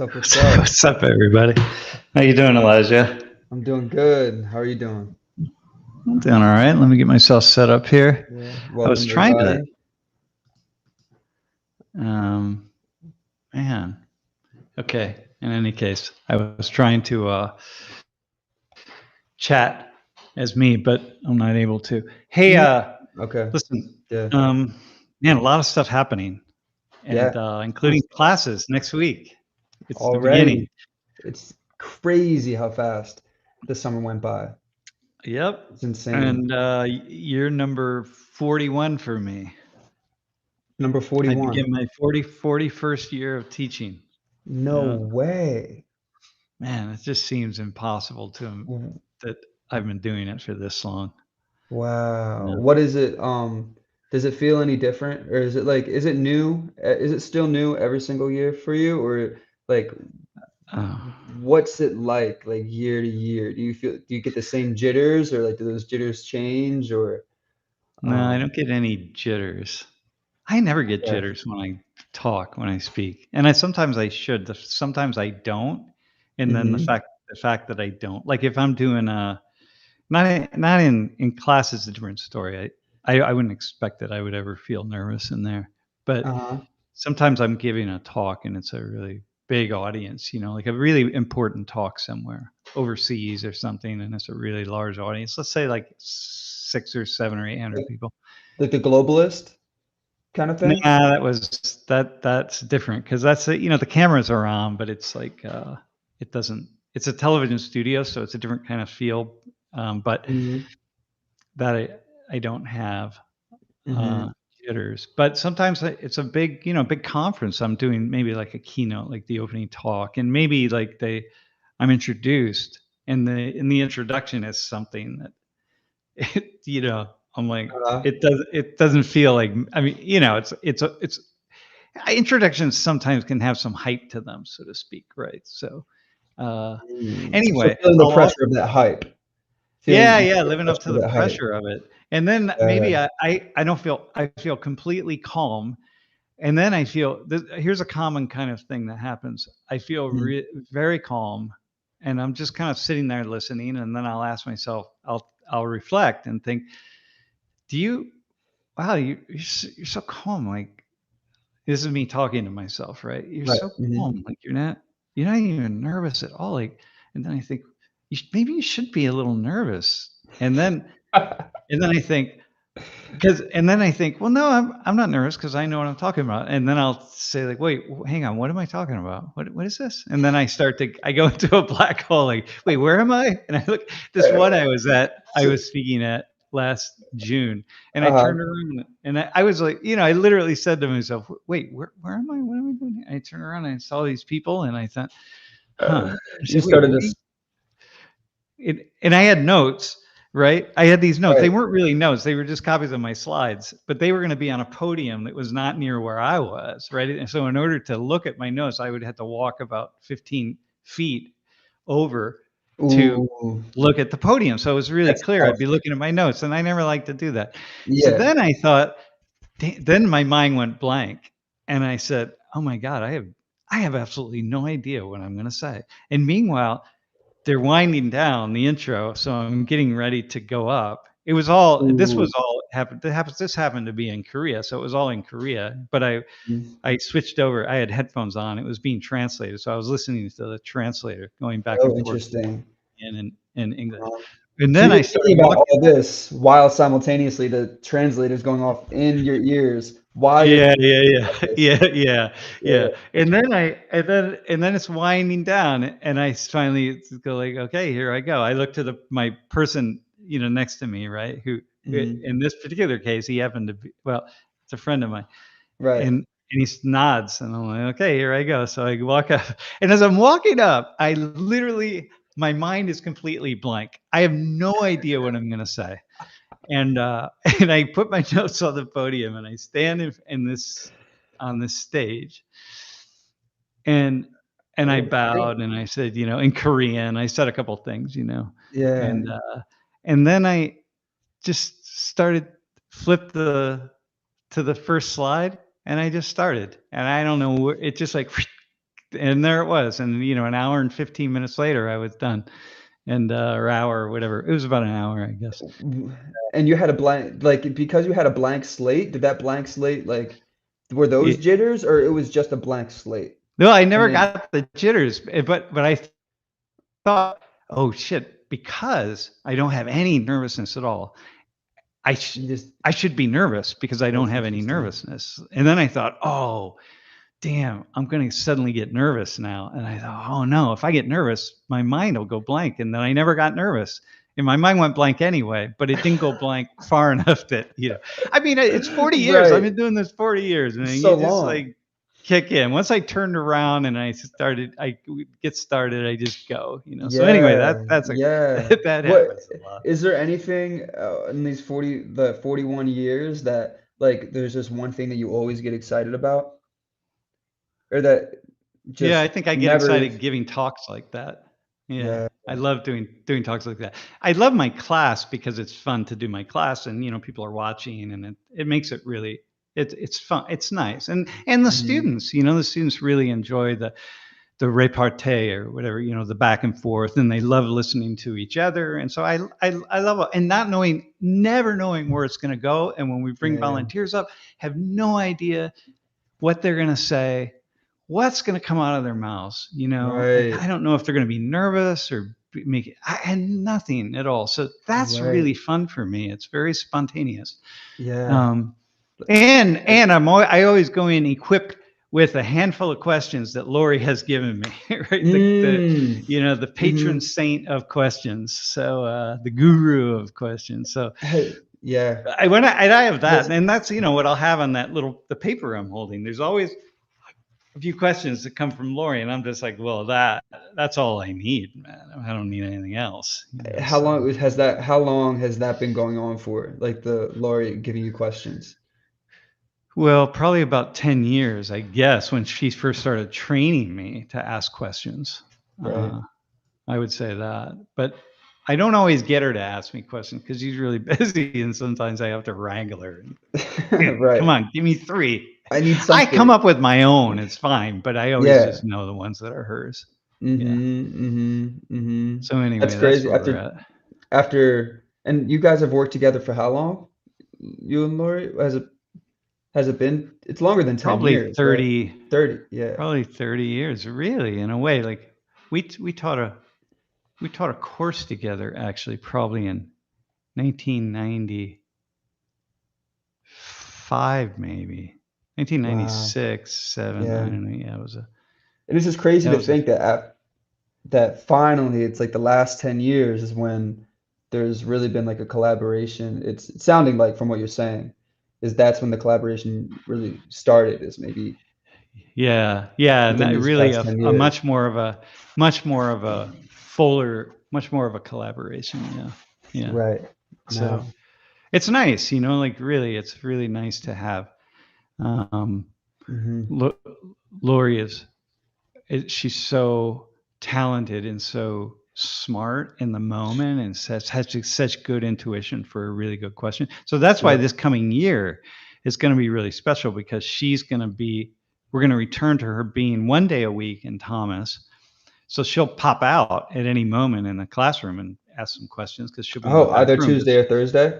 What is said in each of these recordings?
What's up? What's up, everybody? How you doing, Elijah? I'm doing good. How are you doing? I'm doing all right. Let me get myself set up here. Yeah. I was Welcome, trying to, everybody. man. Okay. In any case, I was trying to chat as me, but I'm not able to. Hey, Okay. listen, Yeah. man, a lot of stuff happening, and Yeah. including classes next week. It's the beginning. Already. It's crazy how fast the summer went by. Yep. It's insane. And you're number 41 for me. Number I 41. begin my 41st year of teaching. No way. Man, it just seems impossible to that I've been doing it for this long. Wow. Yeah. What is it? Does it feel any different? Or is it new? Is it still new every single year for you? Or like Oh, what's it like year to year? Do you get the same jitters or like do those jitters change or no, I um don't get any jitters. I never get yeah. jitters when I talk, when I speak, and sometimes I should. Sometimes I don't, and then the Mhm. fact that I don't, like if I'm doing not in class is a different story. I wouldn't expect that I would ever feel nervous in there, but Uh-huh. sometimes I'm giving a talk and it's a really big audience, like a really important talk somewhere overseas or something, and it's a really large audience. Let's say like 6 or 7 or 800 Like people. like the globalist kind of Nah, thing? that's different because that's the cameras are on, but it's like it doesn't. It's a television studio, so it's a different kind of feel. But Mhm. that I don't have uh, Mhm. jitters. But sometimes it's a big conference. I'm doing maybe like a keynote, like the opening talk, and maybe like I'm introduced, and the introduction is something that I'm like Uh-huh. it doesn't feel like, I mean, it's introductions sometimes can have some hype to them, so to speak, right? So So anyway, feeling the I'll also pressure of that hype. yeah, You yeah, feel the living up pressure to of the that hype. pressure of it. And then Yeah. maybe I don't feel I feel completely calm, and then I feel here's a common kind of thing that happens. I feel Mm. very calm, and I'm just kind of sitting there listening, and then I'll ask myself, I'll reflect and think, do you wow, you're so calm, like this is me talking to myself, right? You're Right. so Mhm. calm, like you're not even nervous at all, like, and then I think maybe you should be a little nervous, and then I think, well, no, I'm not nervous because I know what I'm talking about. And then I'll say like, wait, hang on, what am I talking about? What is this? And then I go into a black hole. Like, wait, where am I? And I look. This one I So was speaking at last June, and I uh-huh. turned around and I was like, I literally said to myself, wait, where am I? What am I doing here? And I turned around and I saw these people, and I thought, huh. I You said, wait, started what? this And I had notes, right? I had these notes. They right. weren't really notes. They were just copies of my slides, but they were going to be on a podium that was not near where I was, right? And so in order to look at my notes, I would have to walk about 15 feet over to Ooh, look at the podium. So it was really that's clear. I'd tough. be looking at my notes, and I never like to do that. So Yeah. then I thought, then my mind went blank, and I said, "Oh my God, I have absolutely no idea what I'm going to say." And meanwhile, they're winding down the intro, so I'm getting ready to go up. Ooh. This happened to be in Korea, so it was all in Korea, but Mm. I switched over. I had headphones on. It was being translated, so I was listening to the translator going back Oh, and forth interesting. in English. Uh-huh. And So then you're I started thinking about walking. all this while simultaneously the translator's going off in your ears while you're Yeah, thinking yeah, yeah, about this. yeah, yeah, Yeah. yeah. And then it's winding down, and I finally go like, okay, here I go. I look to my person, next to me, right? Who, Mhm. in this particular case, he happened to be, well, it's a friend of mine, Right. and he nods, and I'm like, okay, here I go. So I walk up, and as I'm walking up, I literally, my mind is completely blank. I have no idea what I'm gonna say. And and I put my notes on the podium, and I stand in this on this stage, and I Okay. bowed, and I said, in Korean, I said a couple things, Yeah. and then I just started flip to the first slide, and I just started, and I don't know where it just like and there it was, and, an hour and 15 minutes later, I was done, and, or hour or whatever. It was about an hour, I guess. And you had a blank like, because you had a blank slate, did that blank slate, like were those Ye jitters or it was just a blank slate? No, I And never then got the jitters, but I thought, "Oh, shit," because I don't have any nervousness at all. I sh you just I should be nervous because I don't that's have any interesting. nervousness, and then I thought, "Oh, damn, I'm gonna suddenly get nervous now." And I thought, "Oh no, if I get nervous, my mind will go blank." And then I never got nervous. And my mind went blank anyway, but it didn't go blank far enough that, I mean, it's 40 years. I've Right. been doing this 40 years, and So you just long. like kick in. Once I turned around and I get started, I just go, So anyway, Yeah, that's a yeah. that What happens a lot. is there anything, in these 41 years that, like, there's just one thing that you always get excited about? Or that Yeah, I just think I get never excited giving talks like that. Yeah, yeah. I love doing talks like that. I love my class because it's fun to do my class, and people are watching, and it makes it really it's fun. It's nice, and Mhm. the students really enjoy the repartee or whatever, the back and forth, and they love listening to each other. And so I love it, and never knowing where it's going to go. And when we bring Yeah. volunteers up, have no idea what they're going to say, what's going to come out of their mouths. I Right. don't know if they're going to be nervous or and nothing at all. So that's Right. really fun for me. It's very spontaneous. Yeah. Um, and I always go in equipped with a handful of questions that Lori has given me, right? Mm. The patron Mhm. saint of questions. So the guru of questions. So Yeah. I have that, Has and that's what I'll have on the paper I'm holding. There's always a few questions that come from Lori, and I'm just like, well, that's all I need, man. I don't need anything else. So how long has that been going on for? Like, the laureate giving you questions? well, probably about 10 years, I guess, when she first started training me to ask questions. Right. Uh, I would say that, but I don't always get her to ask me questions because she's really busy, and sometimes I have to wrangle her. Come Right. on, give me three. I need I come something. up with my own, it's fine, but I always Yeah. just know the ones that are hers. Yeah. Mhm, mhm, mhm. So That's anyway, that's crazy. where we're at. And you guys have worked together for how long? You and Lori? Has it been it's longer than 10 Probably years, right? 30, 30, yeah. years, really, in a way. Like we taught a course together actually, probably in 1995, maybe Wow. 1996, 7. I Yeah. don't know. Yeah, it was a And it's just crazy that to was a think that finally it's like the last 10 years is when there's really been like a collaboration. It's sounding like from what you're saying, is that's when the collaboration really started, is maybe Yeah, yeah, and within that these really past 10 a years. much more of a collaboration. Yeah, yeah. Right. So No. it's nice, like really, it's really nice to have. Um, Mhm. Lo- Lori she's so talented and so smart in the moment, and such good intuition for a really good question. So that's why Yep. this coming year is going to be really special, because we're going to return to her being 1 day a week in Thomas. So she'll pop out at any moment in the classroom and ask some questions because she'll be in the Oh, back either room. Tuesday or Thursday?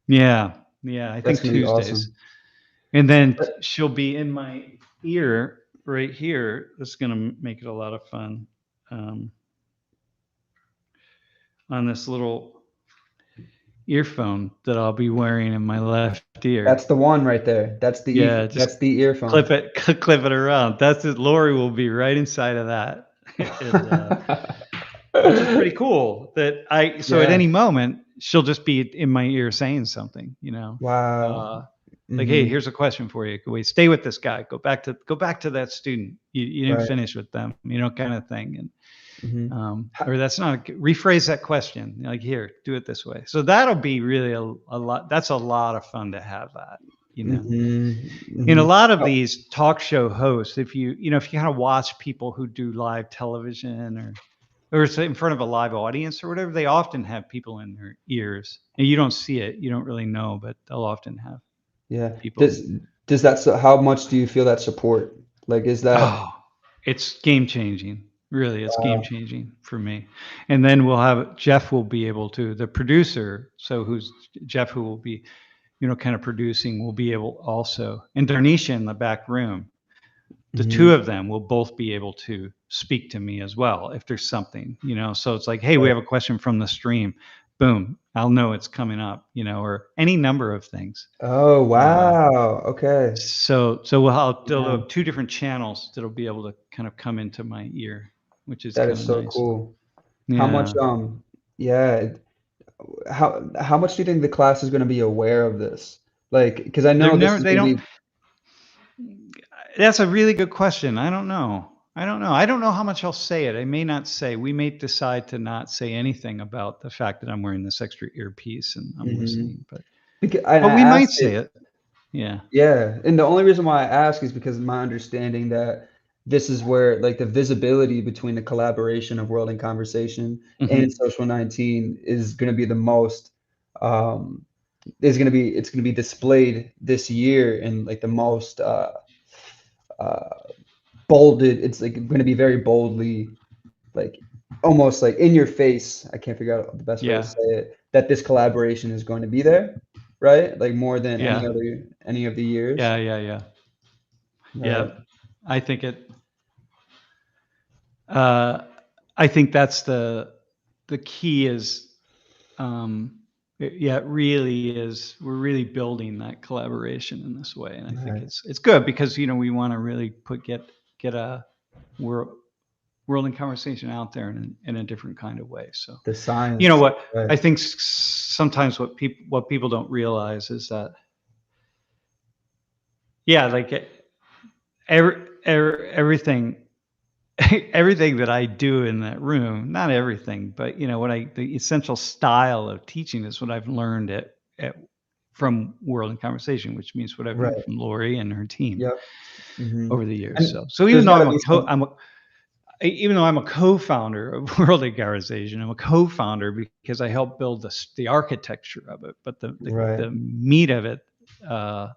Yeah, yeah, I That's think gonna be Tuesdays. awesome. And then Uh, she'll be in my ear right here. That's gonna make it a lot of fun. Um, on this little earphone that I'll be wearing in my left that's ear. the one right there. Yeah, just That's the earphone. clip it, clip it around. That's it. Lori will be right inside of that, and which is pretty cool. So at Yeah. any moment she'll just be in my ear saying something. Wow. Uh, like, hey, Mhm. here's a question for you. Wait, stay with this guy. Go back to that student. You didn't Right. finish with them. Kind of thing. And Mhm. or that's not rephrase that question. Like, here, do it this way. So that'll be really a lot. That's a lot of fun to have that. You know, Mhm. in a Mhm. lot of Oh, these talk show hosts, if you kind of watch people who do live television, or it's in front of a live audience or whatever, they often have people in their ears, and you don't see it. You don't really know, but they'll often have yeah. people. Does that how much do you feel that support? Like, is that Oh. It's game changing. Really, it's game Wow. changing for me. And then we'll have Jeff will be able to, the producer, so who's Jeff, who will be, kind of producing, will be able also, and Darnisha in the back room, the two Mhm. of them will both be able to speak to me as well if there's something, so it's like, hey, we Right. have a question from the stream. Boom, I'll know it's coming up, or any number of things. Oh, Uh, wow. Okay. so there'll Yeah. have two different channels that'll be able to kind of come into my ear, which is That kind is of so nice. cool. How much, Yeah. yeah, how much do you think the class is gonna be aware of this? Like, because I They're know this never is they gonna don't be That's a really good question. I don't know. I don't know how much I'll say it. I may not say. We may decide to not say anything about the fact that I'm wearing this extra earpiece and I'm mhm. listening, but And I we might asked say it. it. Yeah. Yeah, and the only reason why I ask is because my understanding that this is where, like, the visibility between the collaboration of World in Conversation and Mhm. Social 19 is gonna be the most, um it's gonna be displayed this year in, like, the most, uh, bolded it's, like, gonna be very boldly, like, almost, like, in your face, I can't figure out the best way to Yeah. say it, that this collaboration is going to be there, right? Like, more than Yeah. any of the years, Yeah, yeah, yeah. right? Yep. I think it uh I think that's the key is yeah, it really is. We're really building that collaboration in this way, and I think Right. it's good because we want to really get a world world in conversation out there in a different kind of way. So The you know science, what right. I think sometimes what people don't realize is that yeah, like everything everything that I do in that room, not everything, but what the essential style of teaching is what I've learned at from World in Conversation, which means what I've learned Right. from Lori and her team Yep. Mhm. over the years. And So there's gotta be some even though I'm a co-founder of World in Conversation, I'm a co-founder because I helped build the architecture of it, but right. the meat of it, uh,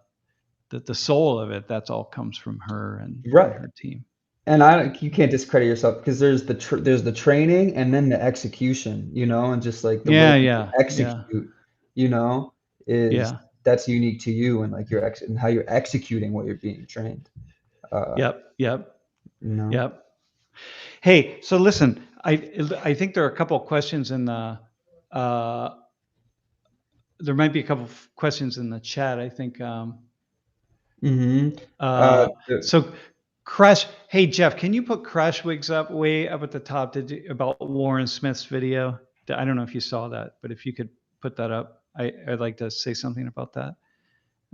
the soul of it, that's all comes from her and Right. her team. And I don't you can't discredit yourself because there's the training and then the execution, and just, like, the way Yeah, that you yeah, yeah, execute, you know, is yeah. that's unique to you and, like, your ex and how you're executing what you're being trained, uh, Yep, yep, you know? yep. Hey, so listen, I think there are a couple of questions in uh, there might be a couple of questions in the chat. I think Mhm. uh, The so Crash. Hey Jeff, can you put Crash Wigs up way up at the top? About Warren Smith's video? I don't know if you saw that, but if you could put that up, I'd like to say something about that.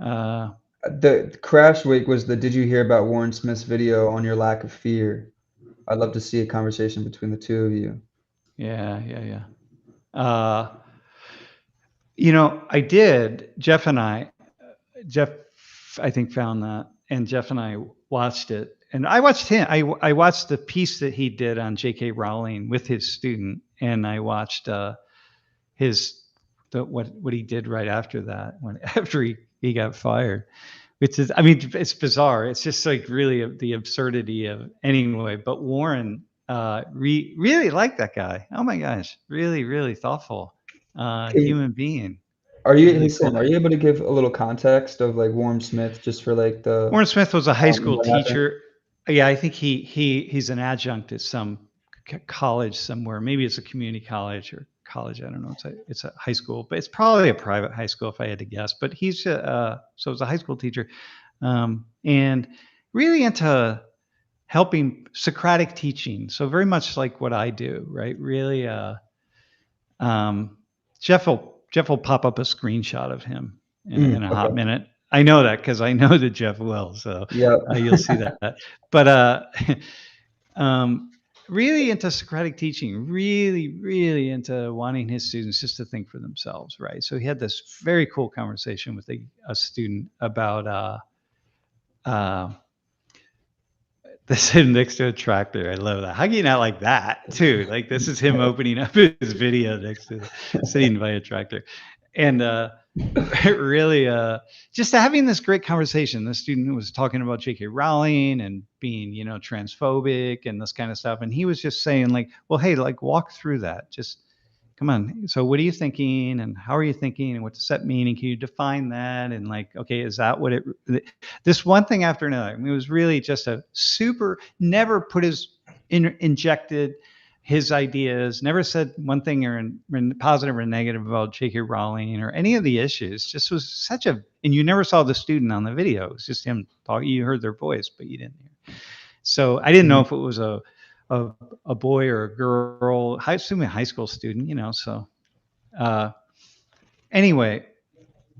Uh, the crash week was the "Did you hear about Warren Smith's video on your lack of fear?" I'd love to see a conversation between the 2 of you. yeah, yeah, yeah. Uh, I did. Jeff, I think, found that, and Jeff and I watched it, and I watched him. I watched the piece that he did on J.K. Rowling with his student, and I watched his what he did right after that when after he got fired, which is I mean it's bizarre. It's just like really the absurdity of anyway. But Warren really liked that guy. Oh my gosh, really thoughtful Can human being. Are you Really hey, cool. Sam, are you able to give a little context of, like, Warren Smith just for, like, Warren Smith was a high school what happened? teacher. Yeah, I think he's an adjunct at some college somewhere. Maybe it's a community college or college. I don't know. It's a high school, but it's probably a private high school if I had to guess. But he's so he's a high school teacher, and really into helping Socratic teaching. So very much like what I do, right? Really, um, Jeff will pop up a screenshot of him in a hot Okay. minute. I know that because I know that Jeff will, so Yep. you'll see that. But um, really into Socratic teaching, really into wanting his students just to think for themselves, right? So he had this very cool conversation with a student about uh, this is next to a tractor. I love that. How can you not like that too? Like this is him opening up his video next to sitting by a tractor, and really, just having this great conversation. The student was talking about J.K. Rowling and being, transphobic and this kind of stuff. And he was just saying like, well, hey, like walk through that. Just come on. So what are you thinking and how are you thinking and what does that mean? And can you define that? And like, okay, is that what this one thing after another? I mean, it was really just a super, never put injected his ideas, never said one thing or positive or negative about J.K. Rowling or any of the issues. Just was such and you never saw the student on the video. It was just him talking. You heard their voice, but you didn't hear. So I didn't know if it was a boy or a girl, I assume a high school student, so anyway.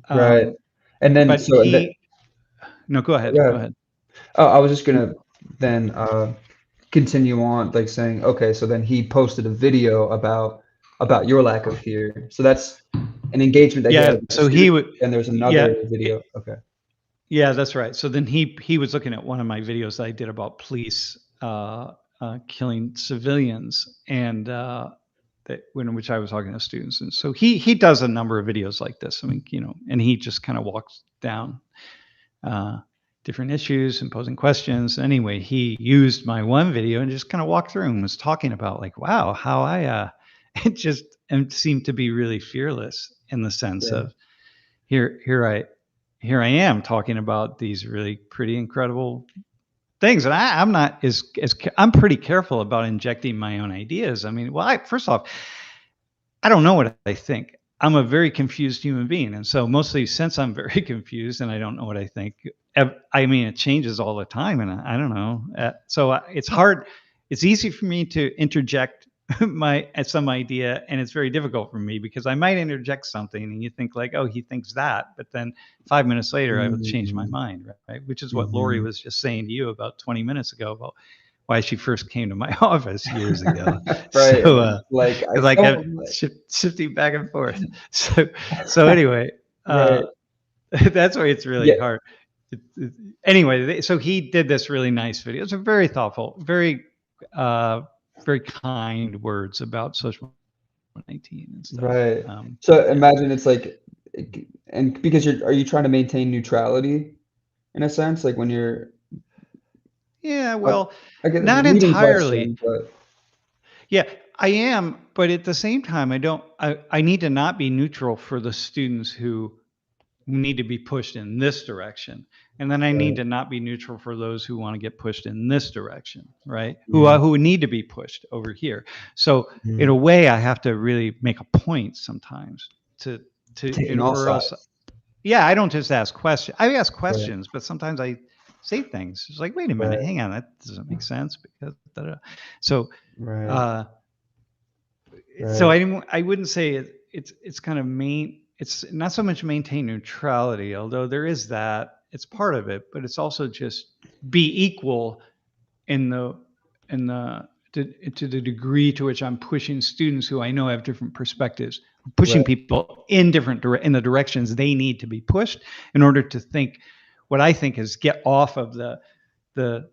Right. And then, But so, and then, no, go ahead. yeah. Go ahead. Oh, I was just gonna then continue on, like saying, okay, so then he posted a video about your lack of fear. So that's an engagement that he had Yeah. with the So he student, would, and there's another video. Okay. yeah, that's right. So then he was looking at one of my videos that I did about police killing civilians, and in which I was talking to students. And so he does a number of videos like this. I mean, and he just kind of walks down different issues and posing questions. Anyway, he used my one video and just kind of walked through and was talking about like, wow, how I it just seemed to be really fearless in the sense of here I am talking about these really pretty incredible things. And I'm not I'm pretty careful about injecting my own ideas. I mean, well, first off, I don't know what I think. I'm a very confused human being. And so mostly since I'm very confused and I don't know what I think, I mean, it changes all the time and I don't know. So it's hard. It's easy for me to interject some idea, and it's very difficult for me because I might interject something and you think like, oh, he thinks that, but then 5 minutes later I will change my mind, right? Which is what Lori was just saying to you about 20 minutes ago about why she first came to my office years ago. Right. So like I'm shifting back and forth. So anyway, right. that's why it's really hard. Anyway, so he did this really nice video. It's a very thoughtful, very kind words about social 19 and stuff. Right. So imagine it's like, and because are you trying to maintain neutrality in a sense, like when you're? Yeah, well, I get not leading entirely. question, but Yeah, I am, but at the same time, I need to not be neutral for the students who need to be pushed in this direction. And then I need to not be neutral for those who want to get pushed in this direction, right? Who need to be pushed over here. So in a way, I have to really make a point sometimes to or else. Yeah, I don't just ask questions. I ask questions, but sometimes I say things. It's like, wait a minute, hang on, that doesn't make sense because so. So I wouldn't say it's kind of it's not so much maintain neutrality, although there is that. It's part of it, but it's also just be equal to the degree to which I'm pushing students who I know have different perspectives, pushing people in in the directions they need to be pushed in order to think what I think is get off of the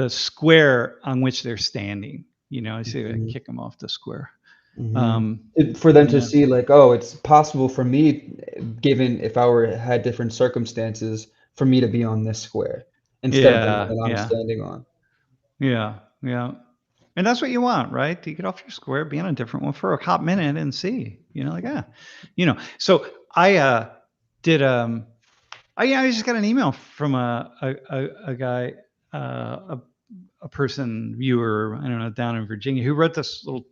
square on which they're standing. I say I kick them off the square. For them to see like, oh, it's possible for me, given if I had different circumstances, for me to be on this square instead of what I'm standing on. Yeah. And that's what you want, right? To get off your square, be on a different one for a hot minute and see, So I did, I just got an email from a guy, a person viewer, I don't know, down in Virginia, who wrote this little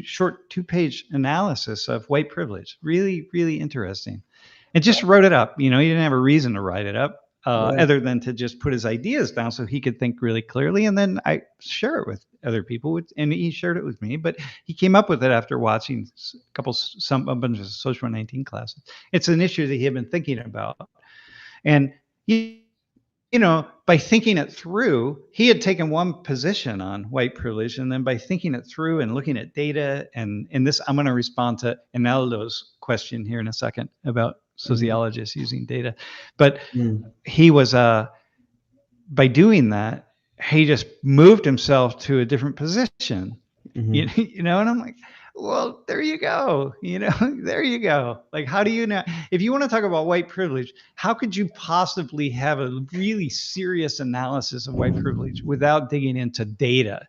short 2-page analysis of white privilege. Really, really interesting. And just wrote it up. He didn't have a reason to write it up other than to just put his ideas down so he could think really clearly. And then I share it with other people, and he shared it with me. But he came up with it after watching a bunch of Social 19 classes. It's an issue that he had been thinking about. And by thinking it through, he had taken one position on white privilege, and then by thinking it through and looking at data, and this, I'm going to respond to Enaldo's question here in a second about sociologists using data. But he was, by doing that, he just moved himself to a different position, and I'm like, Well, there you go. There you go. Like, how do you know? If you want to talk about white privilege, how could you possibly have a really serious analysis of white privilege without digging into data?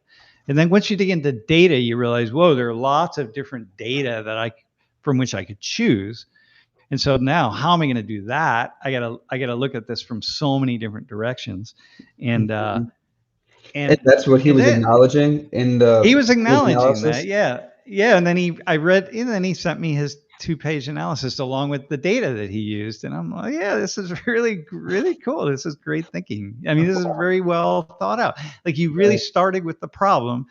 And then once you dig into data, you realize, whoa, there are lots of different data from which I could choose. And so now, how am I going to do that? I gotta look at this from so many different directions, and Mhm. And and that's what he and was then acknowledging in he was his acknowledging that, analysis? yeah, yeah. And then I read, and then he sent me his 2-page analysis along with the data that he used, and I'm like, yeah, this is really, really cool. This is great thinking. I mean, this is very well thought out. Like, you really Right. started with the problem,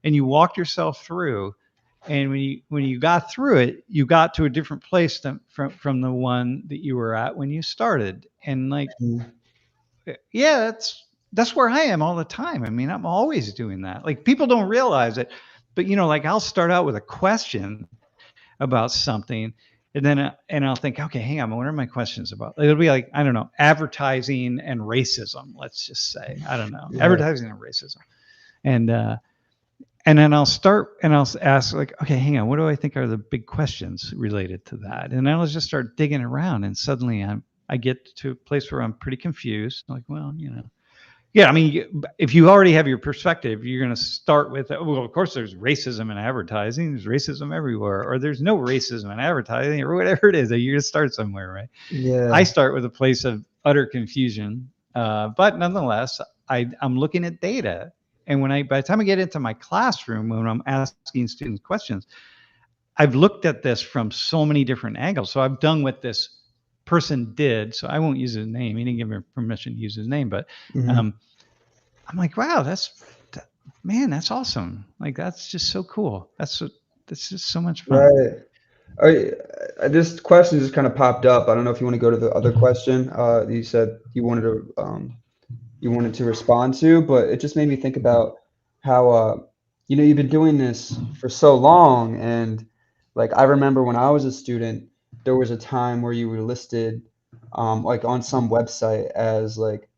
and you walked yourself through. And when you got through it, you got to a different place from the one that you were at when you started. And like, Mhm. yeah, that's where I am all the time. I mean, I'm always doing that. Like, people don't realize it, but like, I'll start out with a question about something, and I'll think, okay, hang on, what are my questions about? It'll be like, I don't know, advertising and racism. Let's just say, I don't know, Right. advertising and racism, and then I'll start and I'll ask, like, okay, hang on, what do I think are the big questions related to that? And then I'll just start digging around, and suddenly I get to a place where I'm pretty confused. Like, well, yeah, I mean, if you already have your perspective, you're going to start with, well, of course, there's racism in advertising. There's racism everywhere, or there's no racism in advertising, or whatever it is. You're going to start somewhere, right? I Yeah. start with a place of utter confusion, but nonetheless, I'm looking at data, and by the time I get into my classroom, when I'm asking students questions, I've looked at this from so many different angles. So I've done what this person did. So I won't use his name. He didn't give me permission to use his name, but Mhm. um, I'm like, wow, man, that's awesome. Like, that's just so cool. That's just so much fun. Right. This question just kind of popped up. I don't know if you want to go to the other question you said you wanted to respond to, but it just made me think about how you've been doing this for so long, and like I remember when I was a student, there was a time where you were listed like on some website as like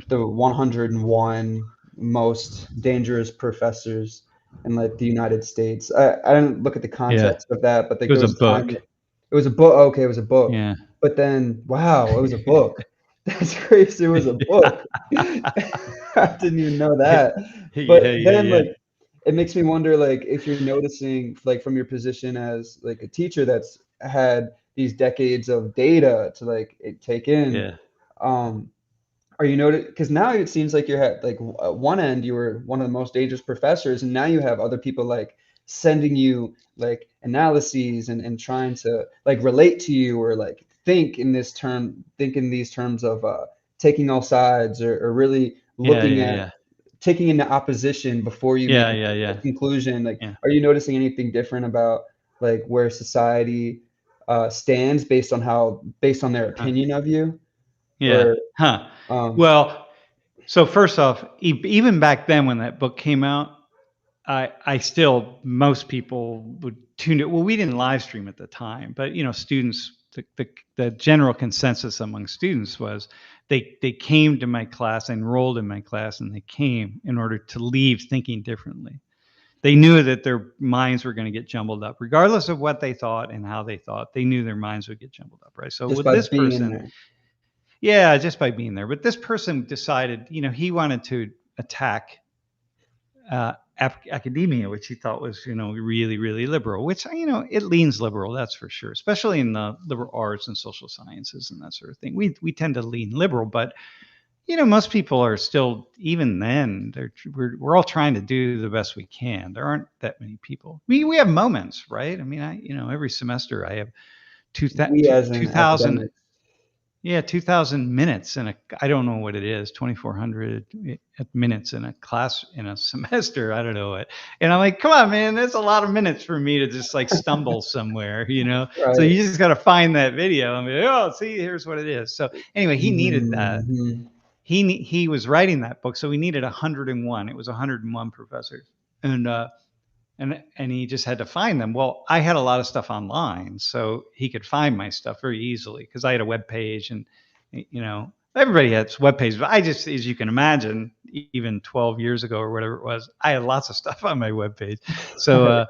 the 101 most dangerous professors in like the United States. I didn't look at the Yeah, context of that, but like it there was a was a time book. that it was a book. Okay, it was a book. Yeah. But then, wow, it was a book. That's crazy. It was a book. I didn't even know that. Yeah, But yeah, then, yeah, like, it makes me wonder, like, if you're noticing, like, from your position as like a teacher that's had these decades of data to like take in, yeah, um, are you noticing? Because now it seems like you're at like at one end you were one of the most dangerous professors, and now you have other people like sending you like analyses and trying to like relate to you or like think in these terms of taking all sides or really yeah, looking yeah, at yeah, taking into opposition before you make yeah, yeah, a yeah, conclusion. Like, yeah. are you noticing anything different about like where society stands based on their Huh. opinion of you Yeah. or Huh. um, Well, so first off, even back then when that book came out, I still, most people would tune it. Well, we didn't live stream at the time, but students, the general consensus among students was they came to my class, enrolled in my class, and they came in order to leave thinking differently. They knew that their minds were going to get jumbled up, regardless of what they thought and how they thought. They knew their minds would get jumbled up, right? So just with by this being in person, there. yeah, just by being there. But this person decided, he wanted to attack academia, which he thought was, really, really liberal, which, it leans liberal, that's for sure, especially in the liberal arts and social sciences and that sort of thing. We tend to lean liberal, but, most people are still, even then, we're all trying to do the best we can. There aren't that many people. We have moments, right? I mean, every semester I have We as an 2,000. academic, Yeah, 2,000 minutes in a, I don't know what it is, 2,400 minutes in a class in a semester. I don't know what. And I'm like, come on, man, that's a lot of minutes for me to just like stumble somewhere. So right? you just got to find that video. I'm like, oh, see, here's what it is. So anyway, he needed that. Mhm. He was writing that book, so we needed 101. It was 101 professors, and he just had to find them. Well, I had a lot of stuff online, so he could find my stuff very easily because I had a web page, and everybody has web pages. But I just, as you can imagine, even 12 years ago or whatever it was, I had lots of stuff on my web page. So Right.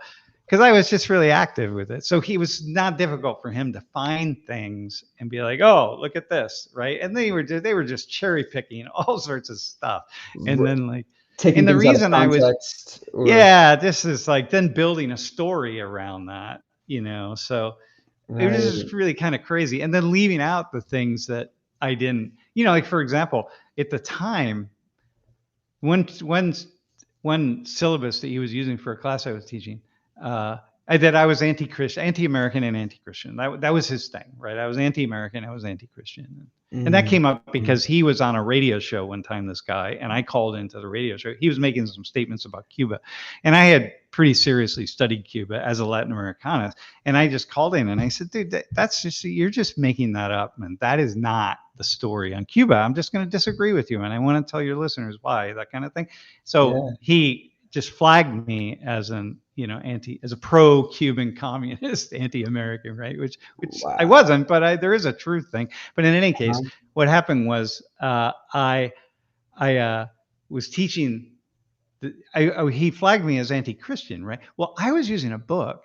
because I was just really active with it. So he was not difficult for him to find things and be like, "Oh, look at this," right? And they were just cherry picking all sorts of stuff, and R- then like, Taking and the things out of reason I was, context, or yeah, this is like then building a story around that, So it was right, just really kind of crazy, and then leaving out the things that I didn't, like for example, at the time when one syllabus that he was using for a class I was teaching, uh, I was anti-Christian, anti-American, and anti-Christian. That was his thing, right? I was anti-American, I was anti-Christian, and that mm, came up because he was on a radio show one time. This guy, and I called into the radio show. He was making some statements about Cuba, and I had pretty seriously studied Cuba as a Latin Americanist, and I just called in and I said, "Dude, that's just you're just making that up, man. That is not the story on Cuba. I'm just going to disagree with you, and I want to tell your listeners why." That kind of thing. So yeah, he just flagged me as as a pro-Cuban communist, anti-American, right? Which I wow, wasn't, but there is a truth thing. But in any case, uh-huh. what happened was I was teaching. He flagged me as anti-Christian, right? Well, I was using a book.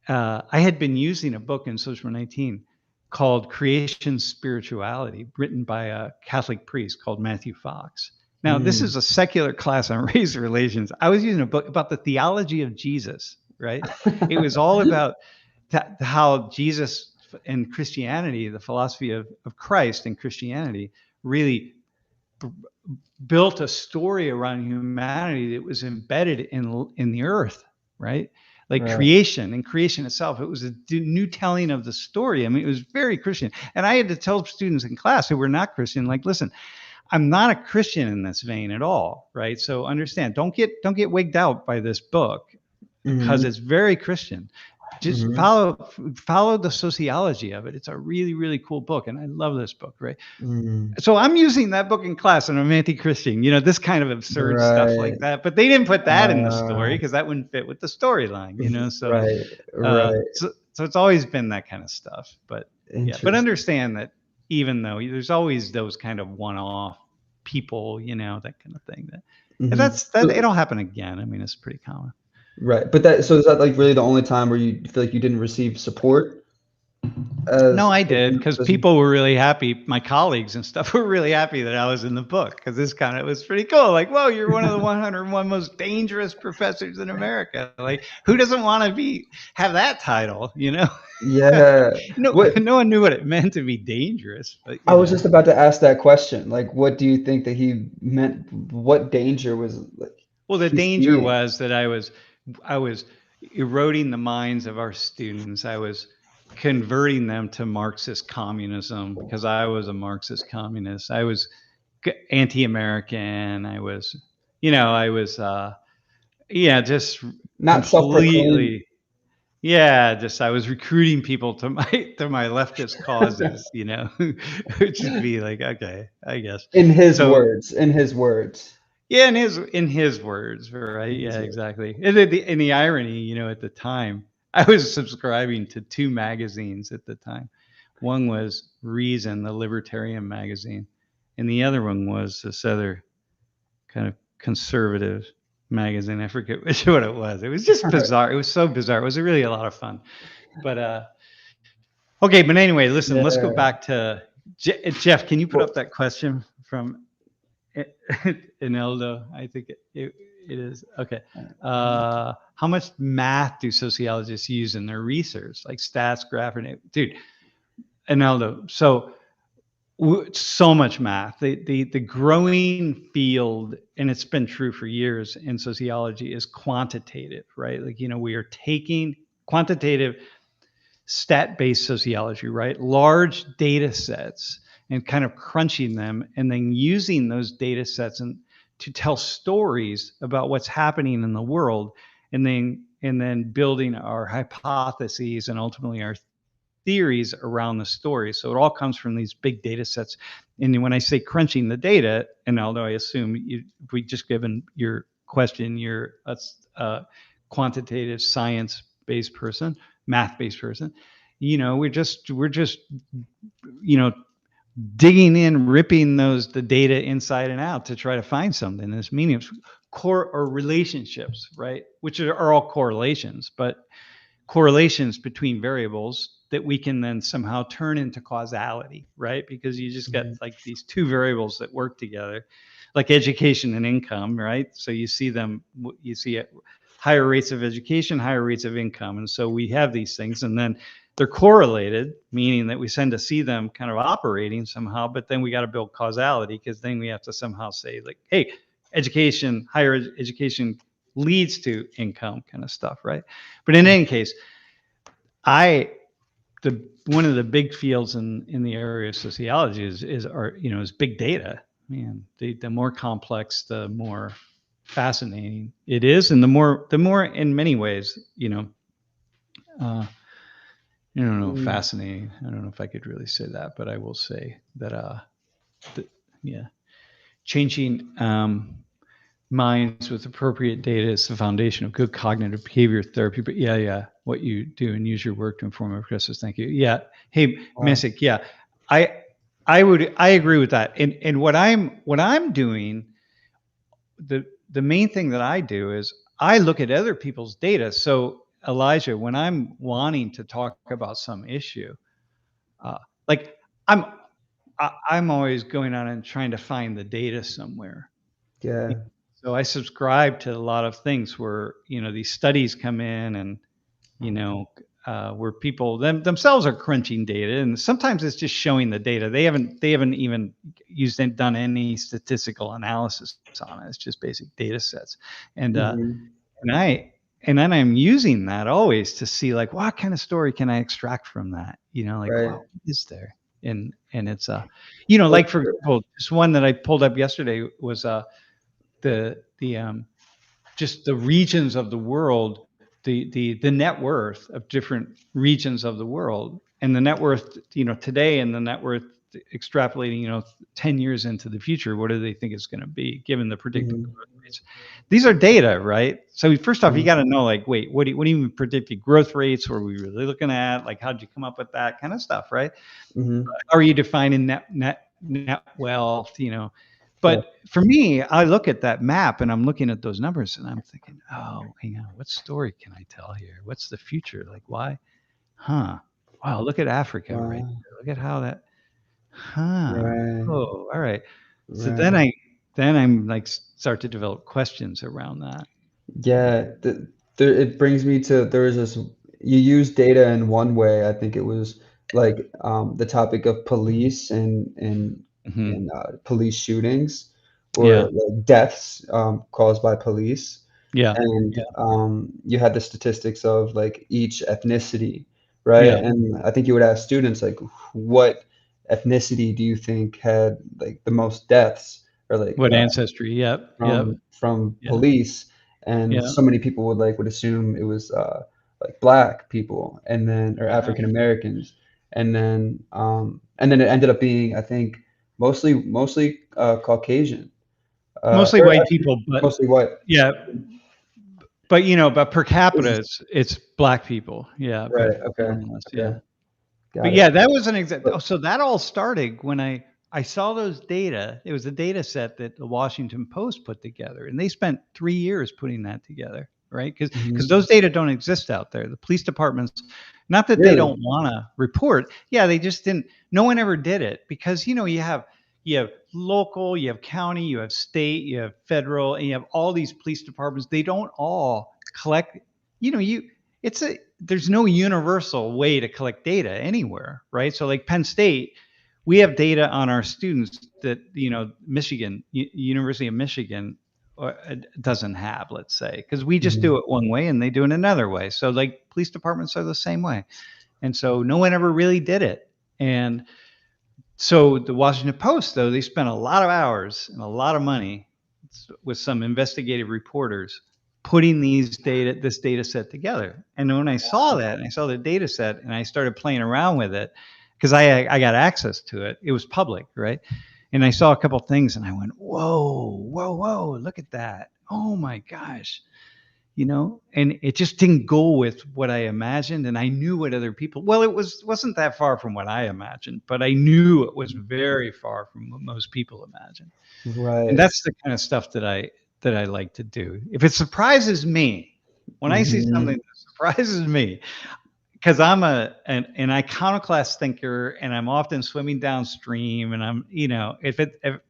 I had been using a book in Social 19 called Creation Spirituality, written by a Catholic priest called Matthew Fox. Now, this Mm. is a secular class on race relations. I was using a book about the theology of Jesus, right? It was all about how Jesus and Christianity, the philosophy of Christ and Christianity, really built a story around humanity that was embedded in the earth, right? Like Right, creation and creation itself. It was a new telling of the story. I mean, it was very Christian. And I had to tell students in class who were not Christian, like, listen, I'm not a Christian in this vein at all, right? So understand, don't get wigged out by this book because mhm, it's very Christian. Just mhm, follow the sociology of it. It's a really, really cool book, and I love this book, right? mm, So I'm using that book in class, and I'm anti-Christian, this kind of absurd stuff like right, that. But they didn't put that in the story uh, because that wouldn't fit with the storyline. So, right, right, so it's always been that kind of stuff. But yeah, but interesting. understand that even though there's always those kind of one-off people, that kind of thing. And Mhm. that it'll happen again. I mean, it's pretty common. Right, but is that, like, really the only time where you feel like you didn't receive support No, as I like, did in because as people were really happy. My colleagues and stuff were really happy that I was in the book because this kind of was pretty cool. Like, whoa, you're one of the 101 most dangerous professors in America. Like, who doesn't want to have that title? Yeah. No, What no one knew what it meant to be dangerous, but I was just about to ask that question, like, what do you think that he meant what danger was, like, well, the he danger seeing? was that I was eroding the minds of our students. I was converting them to Marxist communism because I was a Marxist communist. I was anti-American. I was yeah, just Not self-proclaimed. completely, yeah, just I was recruiting people to my leftist causes, which would be like, okay, I guess. So In his words, yeah, in his words, right? in Yeah, his words. exactly. And the irony, at the time, I was subscribing to two magazines at the time. One was Reason, the libertarian magazine, and the other one was this other kind of conservative magazine. I forget which one it was. It was just bizarre. It was so bizarre. It was really a lot of fun. But okay, but anyway, listen, let's go Yeah. back to Jeff. Can you put Well, up that question from Ineldo? I think it is. Okay. How much math do sociologists use in their research, like stats, graphing? Dude, Ineldo. So much math. The growing field, and it's been true for years in sociology, is quantitative, right? Like, we are taking quantitative stat-based sociology, right? Large data sets and kind of crunching them and then using those data sets and to tell stories about what's happening in the world, and then building our hypotheses and ultimately our theories around the story. So it all comes from these big data sets. And when I say crunching the data, and although I assume if we just given your question, you're a quantitative science-based person, math-based person, we're just you know digging in, ripping the data inside and out to try to find something that's meaningful. core or relationships, right? Which are all correlations, but correlations between variables that we can then somehow turn into causality, right? Because you just got Mhm. like these two variables that work together, like education and income, right? So you see them, you see higher rates of education, higher rates of income. And so we have these things, and then they're correlated, meaning that we tend to see them kind of operating somehow, but then we got to build causality, because then we have to somehow say, like, hey, education, higher education leads to income kind of stuff, right? But in any case, I the one of the big fields in the area of sociology is big data. Man, the more complex, the more fascinating it is, and the more in many ways, uh, I don't know, Mm, fascinating. I don't know if I could really say that, but I will say that yeah, changing minds with appropriate data is the foundation of good cognitive behavior therapy. But yeah, what you do and use your work to inform our process. Thank you. Yeah. Hey, wow. Messick. Yeah, I I agree with that. And what I'm doing, the main thing that I do is I look at other people's data. So Elijah, when I'm wanting to talk about some issue, uh, like I'm I'm always going on and trying to find the data somewhere. Yeah. So I subscribe to a lot of things where, these studies come in, and, where people themselves are crunching data, and sometimes it's just showing the data. They haven't even done any statistical analysis on it. It's just basic data sets. And Mhm. and I and then I'm using that always to see, like, what kind of story can I extract from that? Like, Right. what is there? And it's Well, like, for example, just one that I pulled up yesterday was the just the regions of the world, the net worth of different regions of the world, and the net worth, today, and the net worth extrapolating, 10 years into the future. What do they think it's going to be given the predicted mhm, growth rates? These are data, right? So first off, you mhm, got to know, like, wait, what do you mean predicted growth rates? What are we really looking at? Like, how'd you come up with that kind of stuff, right? mhm. How are you defining net wealth? Yeah. But for me, I look at that map and I'm looking at those numbers and I'm thinking, oh, hang on, what story can I tell here? What's the future? Like, why? Huh? Wow, look at Africa right Wow. there. Look at how that. Huh? Right. Oh, all right. So then Right. I'm like, start to develop questions around that. Yeah, there it brings me to there was this you use data in one way. I think it was like the topic of police and Hmm. police shootings or Yeah. like deaths caused by police. Yeah. And Yeah. you had the statistics of like each ethnicity, right? Yeah. And I think you would ask students like, what ethnicity do you think had like the most deaths or like What ancestry? Yep. Yep. from Yeah. police? And Yeah. so many people would assume it was like black people and then or Yeah. African Americans, and then it ended up being I think mostly Caucasian, Mostly or white actually people, but mostly white. yeah, but per capita, Is it's black people. Yeah, but right. Okay. nonetheless, Okay. yeah. But Got it. yeah, that was an example. But So that all started when I saw those data. It was a data set that the Washington Post put together, and they spent 3 years putting that together, right? Because mhm. those data don't exist out there. The police departments, not that they Really? don't wanna report. Yeah, they just didn't. No one ever did it because, you have local, you have county, you have state, you have federal, and you have all these police departments. They don't all collect. You it's a there's no universal way to collect data anywhere, right? So, like Penn State, we have data on our students that, Michigan, University of Michigan, doesn't have, let's say, because we just do Mhm. it one way and they do it another way. So, like, police departments are the same way, and so no one ever really did it. And so the Washington Post, though, they spent a lot of hours and a lot of money with some investigative reporters putting this data set together. And when I saw that, and I saw the data set, and I started playing around with it because I got access to it. It was public, right? And I saw a couple things, and I went, "Whoa, whoa, whoa! Look at that! Oh my gosh!" And it just didn't go with what I imagined, and I knew what other people, well, wasn't that far from what I imagined, but I knew it was very far from what most people imagine. And Right. that's the kind of stuff that that I like to do. If it surprises me, when I see something that surprises me, because I'm an iconoclast thinker, and I'm often swimming downstream, and I'm, if I'm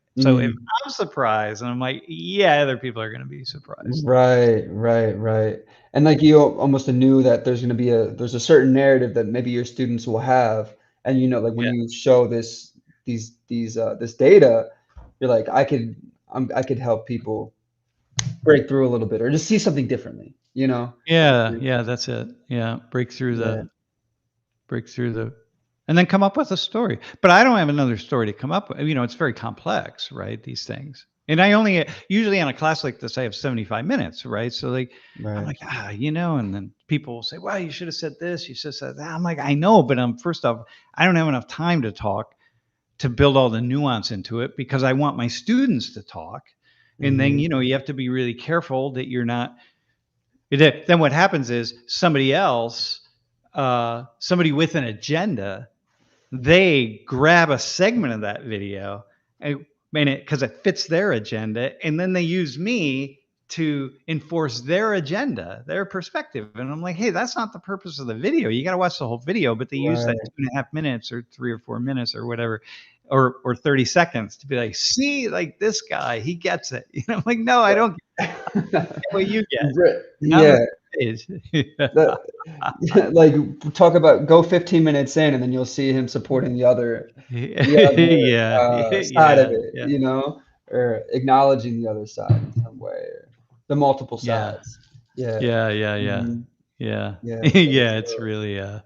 surprised, and I'm like, yeah, other people are going to be surprised. Right, right, right. And like you almost knew that there's a certain narrative that maybe your students will have, and like when Yeah, you show this data, you're like, I could help people break through a little bit or just see something differently, you know? yeah, yeah. That's it. Yeah, Yeah, break through the, and then come up with a story. But I don't have another story to come up with. It's very complex, right? These things. And I only usually on a class like this, I have 75 minutes, right? So like, I'm right. like, and then people will say, well, you should have said this, you should have said that. I'm like, I know, but first off, I don't have enough time to talk to build all the nuance into it because I want my students to talk. And then, Mhm. you have to be really careful that you're not. Then what happens is somebody with an agenda, they grab a segment of that video and because it fits their agenda, and then they use me to enforce their agenda, their perspective. And I'm like, hey, that's not the purpose of the video. You got to watch the whole video. But they use that Right. 2.5 minutes or 3 or 4 minutes or whatever, or 30 seconds to be like, see, like this guy, he gets it. I'm like, no, I don't get what you get. Not on Yeah, the stage. that yeah, like, talk about go 15 minutes in, and then you'll see him supporting the Yeah, other, side of yeah, it, yeah, or acknowledging the other side in some way, or the multiple yeah, sides. Yeah. yeah, yeah, yeah, Mhm. yeah, Yeah, very yeah. It's true. really, yeah.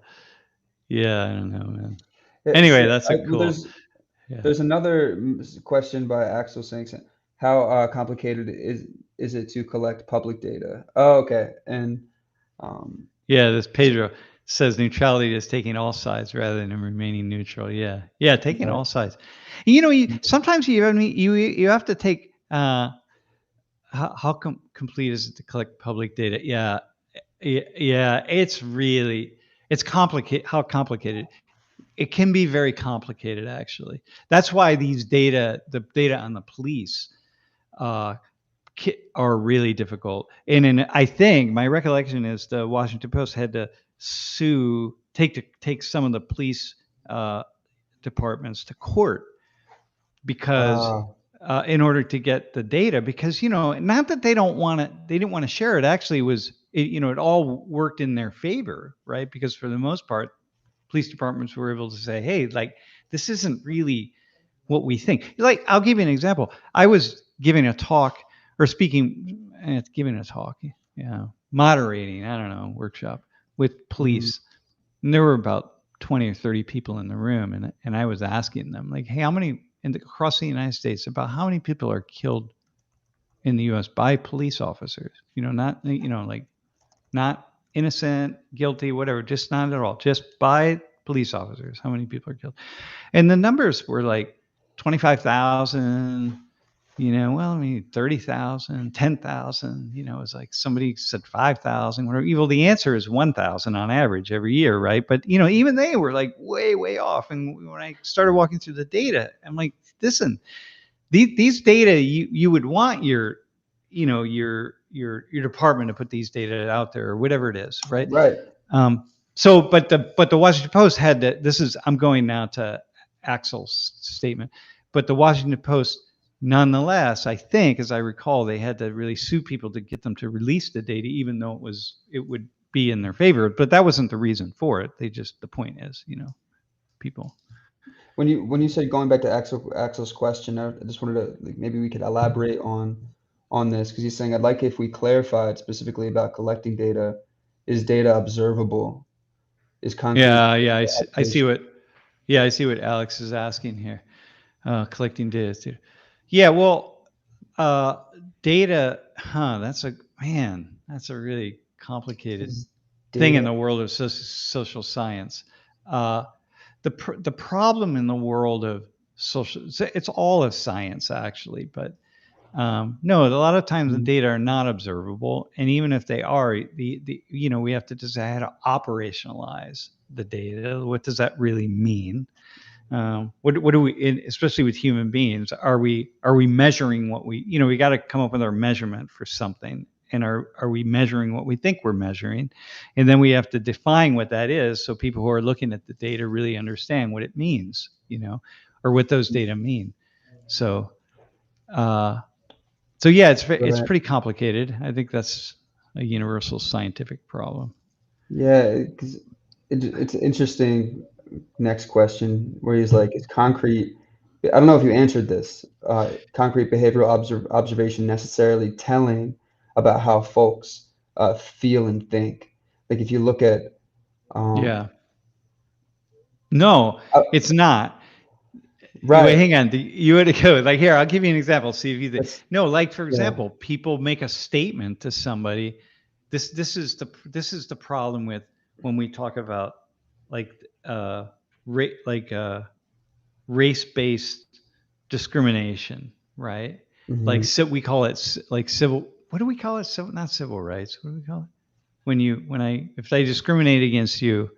I don't know, man. It's Anyway, that's a well, cool. Yeah, there's another question by Axel saying, how complicated is it to collect public data? Oh, okay. And um, yeah. This Pedro says neutrality is taking all sides rather than remaining neutral. Yeah, yeah, taking right. all sides. Sometimes you have to take. How complete is it to collect public data? Yeah, yeah. It's complicated. How complicated? It can be very complicated, actually. That's why the data on the police, uh, are really difficult. I think my recollection is the Washington Post had to take some of the police uh, departments to court because Wow. in order to get the data, because not that they didn't want to share it. Actually, it all worked in their favor, right? Because for the most part, police departments were able to say, hey, like, this isn't really what we think. Like, I'll give you an example. I was giving a talk or giving a talk, moderating, I don't know, workshop with Mhm. police. And there were about 20 or 30 people in the room. And I was asking them, like, hey, across the United States, about how many people are killed in the US by police officers? Not, like, not innocent, guilty, whatever, just not at all, just by police officers. How many people are killed? And the numbers were like 25,000, well, I mean, 30,000, 10,000. It was like somebody said 5,000, whatever. Well, the answer is 1,000 on average every year, right? But, even they were like way, way off. And when I started walking through the data, I'm like, listen, these data, you would want your department to put these data out there or whatever it is, right? Right. But the Washington Post had to. I'm going now to Axel's statement, but the Washington Post, nonetheless, I think, as I recall, they had to really sue people to get them to release the data, even though it would be in their favor. But that wasn't the reason for it. The point is, people. When you said going back to Axel's question, I just wanted to, like, maybe we could elaborate on this because he's saying, I'd like if we clarified specifically about collecting data. Is data observable? Is concrete Yeah, yeah, I see observation? what. Yeah, I see what Alex is asking here. Collecting data too. Yeah, well, uh, data, That's that's a really complicated Is thing in data the world of social science. Uh, the problem in the world of it's all of science, actually, but no, a lot of times the Mhm. data are not observable, and even if they are, we have to decide how to operationalize the data. What does that really mean? What do we, especially with human beings, are we measuring what we, we got to come up with our measurement for something, and are we measuring what we think we're measuring, and then we have to define what that is so people who are looking at the data really understand what it means, or what those data mean. So, yeah, it's Right. pretty complicated. I think that's a universal scientific problem. Yeah, 'cause it's interesting. Next question, where he's like, is concrete, I don't know if you answered this, concrete behavioral observation necessarily telling about how folks feel and think? Like if you look at, um, Yeah. No, uh, it's not. Wait, right, hang on. You had to go like here. I'll give you an example. See if you that's, no. Like for yeah, example, people make a statement to somebody. This is the problem with when we talk about like like race based discrimination, right? Like mhm. so we call it like civil. What do we call it? Civil, not civil rights. What do we call it? If I discriminate against you,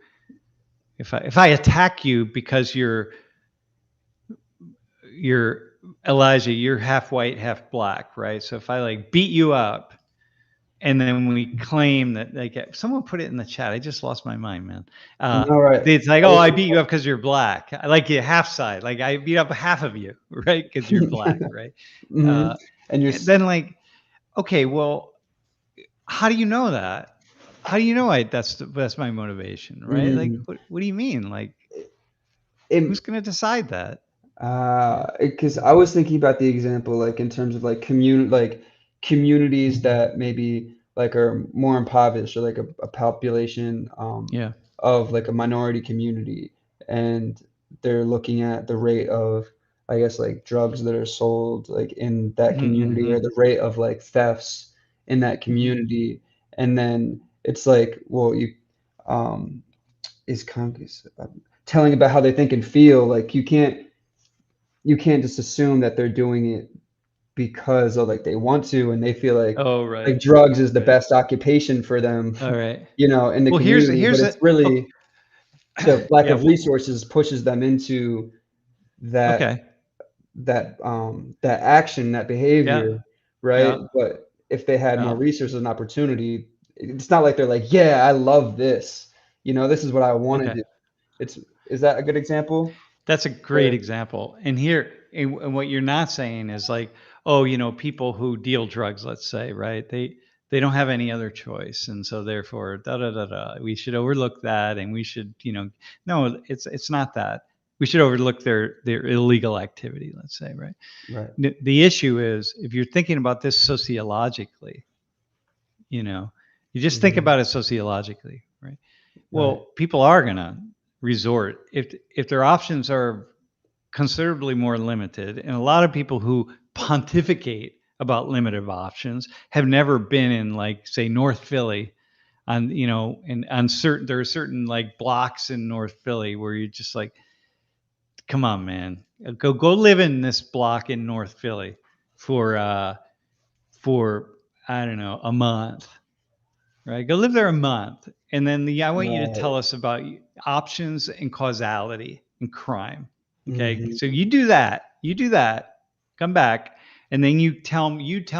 if I attack you because you're Elijah, you're half white, half black, right? So if I like beat you up, and then we claim that, like, someone put it in the chat. I just lost my mind, man. All right. It's like, I oh, was I just, beat you up because you're black. I like you half side. Like I beat up half of you, right? Because you're black, right? mhm. Uh, And then like, okay, well, how do you know that? How do you know that's my motivation, right? Like, mhm. what do you mean? Like, It, who's gonna decide that? Because I was thinking about the example, like in terms of like communities that maybe like are more impoverished, or like a population Yeah. of like a minority community, and they're looking at the rate of, I guess, like drugs that are sold like in that community, Mm-hmm, or the rate of like thefts in that mm-hmm. community, and then it's like, well, you is Congress telling about how they think and feel, like you can't just assume that they're doing it because of like they want to, and they feel Oh, like right, drugs is the right. best occupation for them, All right. in the Well, community, but here's it's a okay. really the lack Yeah. of resources pushes them into that Okay. that action, that behavior, Yeah. right? Yeah. But if they had more Yeah. resources and opportunity, it's not like they're like, yeah, I love this. This is what I want to Okay. do. It's Is that a good example? That's a great Where example. And what you're not saying is like, oh, people who deal drugs, let's say, right? They don't have any other choice, and so therefore, da da da da. We should overlook that, and we should, no, it's not that. We should overlook their illegal activity, let's say, right? right, The issue is if you're thinking about this sociologically, you know, you just think mhm, about it sociologically, right? right, Well, people are going to resort if their options are considerably more limited, and a lot of people who pontificate about limited options have never been in, like, say, North Philly, on and on certain there are certain like blocks in North Philly where you're just like, come on, man, go live in this block in North Philly for for I don't know, a month. Right, go live there a month, and then I want you to right, tell us about options and causality and crime. Okay, mhm, so you do that, come back, and then you tell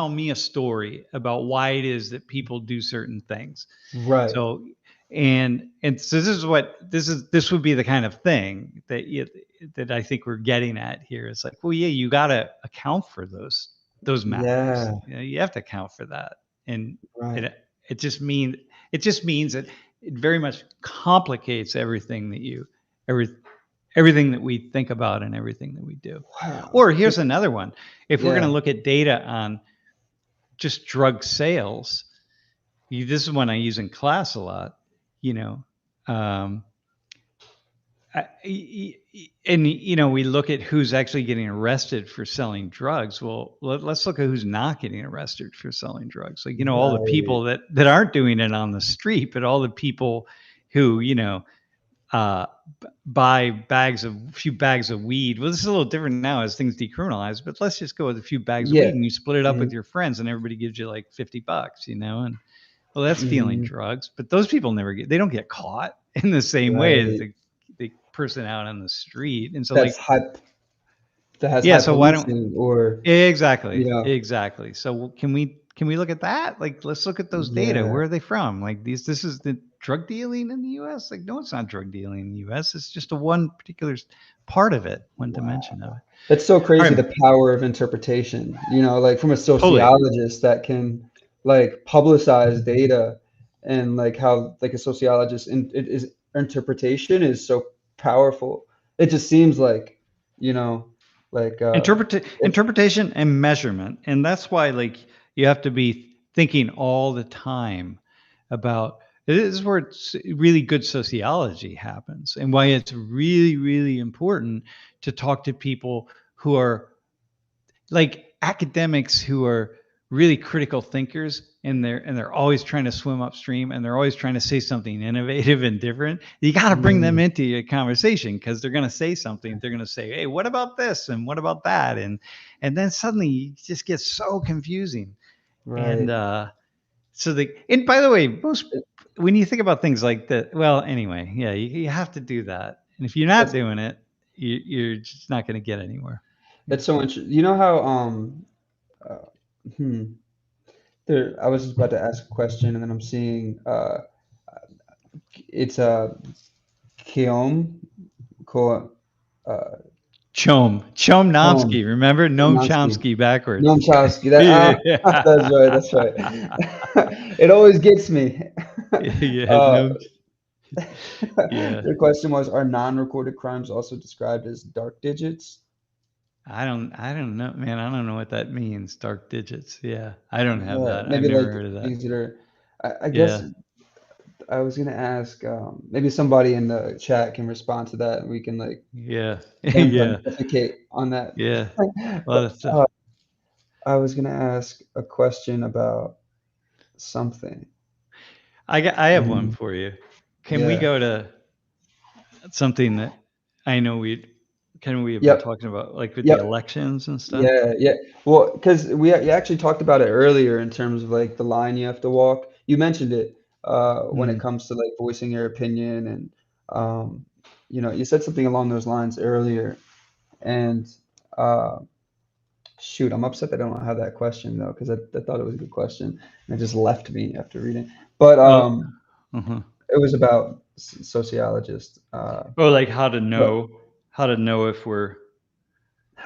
me a story about why it is that people do certain things. right, So, and so this would be the kind of thing that I think we're getting at here. It's like, well, yeah, you got to account for those matters. yeah, You have to account for that, and right, it it just means it just means that it very much complicates every everything that we think about and everything that we do. wow, Or here's another one: if we're going yeah, to look at data on just drug sales, this is one I use in class a lot. You know, um, and we look at who's actually getting arrested for selling drugs. Well, let's look at who's not getting arrested for selling drugs. Like, all the right, people that aren't doing it on the street, but all the people who uh, buy a few bags of weed. Well, this is a little different now as things decriminalized, but let's just go with a few bags of yeah, weed and you split it up mhm, with your friends, and everybody gives you like $50, and well, that's dealing mhm, drugs, but those people they don't get caught in the same way as right, the person out on the street. And so That's like, high that has yeah, high so why don't policing or, exactly, you know exactly. So can we look at that? Like, let's look at those data. yeah, Where are they from? Like this is the drug dealing in the U.S. Like, no, it's not drug dealing in the U.S. It's just a one particular part of it, one wow. dimension of it. That's so All crazy, right, the power of interpretation, like from a totally. sociologist that can like publicize data and like how like a sociologist in it is interpretation is so powerful. It just seems like, you know, like it Interpretation and measurement, and that's why like you have to be thinking all the time about this is where really good sociology happens, and why it's really really important to talk to people who are like academics who are really critical thinkers, and they're always trying to swim upstream, and they're always trying to say something innovative and different. You got to bring them mm, into your conversation because they're going to say something. They're going to say, hey, what about this and what about that, and then suddenly it just gets so confusing. And right. so the and by the way, most when you think about things like that, well, anyway, yeah, you have to do that, and if you're not That's doing it, you're just not going to get anywhere. Yeah. that's so interesting. You know how uh, hmm, there I was just about to ask a question and then I'm seeing it's Keom Ko Chom Chomsky, remember? Noam Chomsky. Chomsky backwards. Noam Chomsky. That Yeah. that's right. That's right. It always gets me. Yeah, Uh, no, yeah. the question was, are non-recorded crimes also described as dark digits? I don't know, man. I don't know what that means. Dark digits. Yeah. I don't have that. I've Maybe never like heard of that. things that are. I guess Yeah. I was gonna ask. Maybe somebody in the chat can respond to that, and we can like Yeah. then Yeah. pontificate on that. Yeah. A lot But of stuff. I was gonna ask a question about something. I have one Mhm. for you. Can we Yeah. go to something that I know we have been Yep. talking about, like with the Yep. elections and stuff? Yeah. Yeah. Well, because you actually talked about it earlier in terms of like the line you have to walk. You mentioned it when it Mm. comes to like voicing your opinion, and um, you said something along those lines earlier. And uh, shoot, I'm upset that I don't have that question though, because I thought it was a good question, and it just left me after reading. But Oh, uh-huh. it was about sociologist. Oh, like But how to know if we're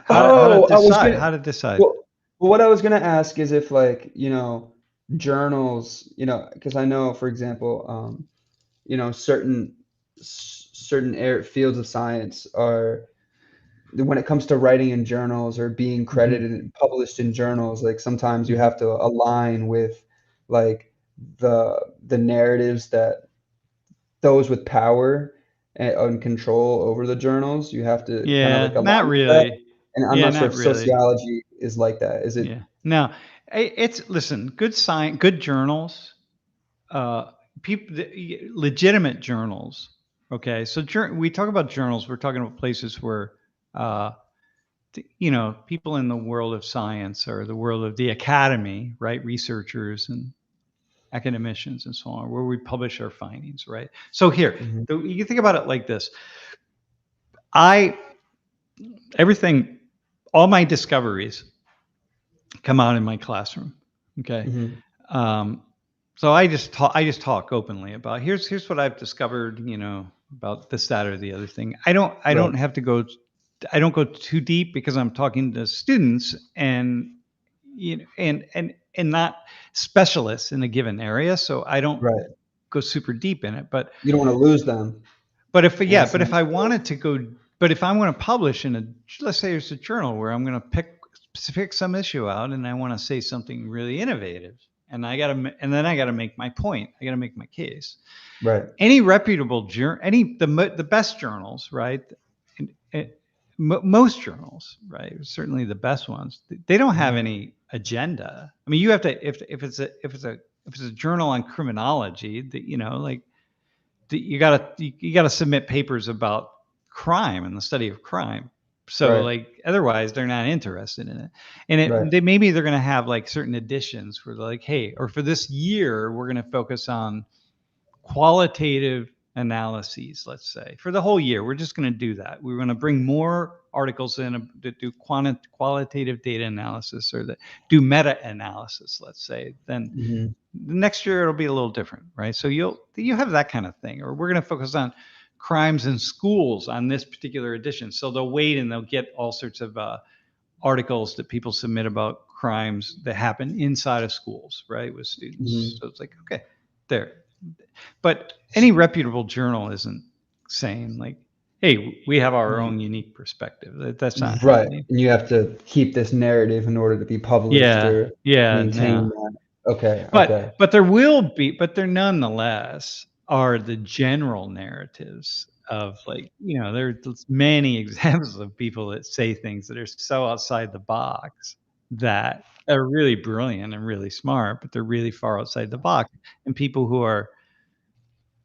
oh, how to decide. well, what I was gonna ask is if like, journals, because I know, for example, certain fields of science are when it comes to writing in journals or being Mhm, credited and published in journals, like sometimes you mhm. have to align with like the narratives that those with power and control over the journals, you have to kind of Yeah, like align not with that. really. And I'm Yeah, not sure not if really. sociology is like that. Is it Yeah. No, it's listen, good science, good journals, uh, people, legitimate journals. Okay, so we talk about journals. We're talking about places where, uh, people in the world of science or the world of the academy, right? Researchers and academicians and so on, where we publish our findings, right? So here, Mhm, you think about it like this: I everything, all my discoveries come out in my classroom. Okay, mhm, um, so I just talk openly about here's what I've discovered, about this, that, or the other thing. I right, don't have to go. I don't go too deep because I'm talking to students and and not specialists in a given area. So I don't right. go super deep in it. But You don't wanna lose them in a but if I sense. wanted to go, but if I'm going to publish in a, let's say it's a journal where I'm going to pick some issue out and I want to say something really innovative, and then I got to make my point. I got to make my case. Right, Any reputable the best journals, right? And, most journals, right? Certainly the best ones. They don't have mhm, any agenda. I mean, you have to if it's a journal on criminology, that like you gotta submit papers about crime and the study of crime. So right, like otherwise they're not interested in it. right, Maybe they're gonna have like certain editions where they're like, hey, or for this year we're gonna focus on qualitative. analyses, let's say, for the whole year. We're just going to do that. We're going to bring more articles in that do qualitative data analysis or that do meta-analysis, let's say. Then Mhm. the next year it'll be a little different, right? So you have that kind of thing. Or we're going to focus on crimes in schools on this particular edition. So they'll wait and they'll get all sorts of articles that people submit about crimes that happen inside of schools, right, with students. Mhm. So it's like, okay, there. But any reputable journal isn't saying like, hey, we have our Right. own unique perspective. That's not Right, happening. and you have to keep this narrative in order to be published Yeah, or yeah, maintain no. that. Okay, okay. But there nonetheless are the general narratives of like, there's many examples of people that say things that are so outside the box that are really brilliant and really smart, but they're really far outside the box. And people who are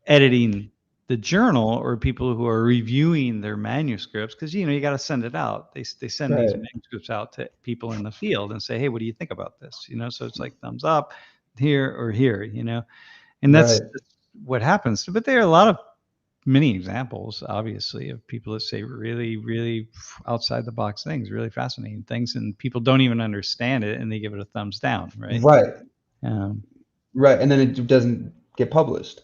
editing the journal or people who are reviewing their manuscripts, because you got to send it out. They send these Right, manuscripts out to people in the field and say, hey, what do you think about this? So it's like thumbs up here or here. And right. that's what happens. But there are a lot of many examples, obviously, of people that say really, really outside the box things, really fascinating things, and people don't even understand it, and they give it a thumbs down, right? Right, Um, right, and then it doesn't get published,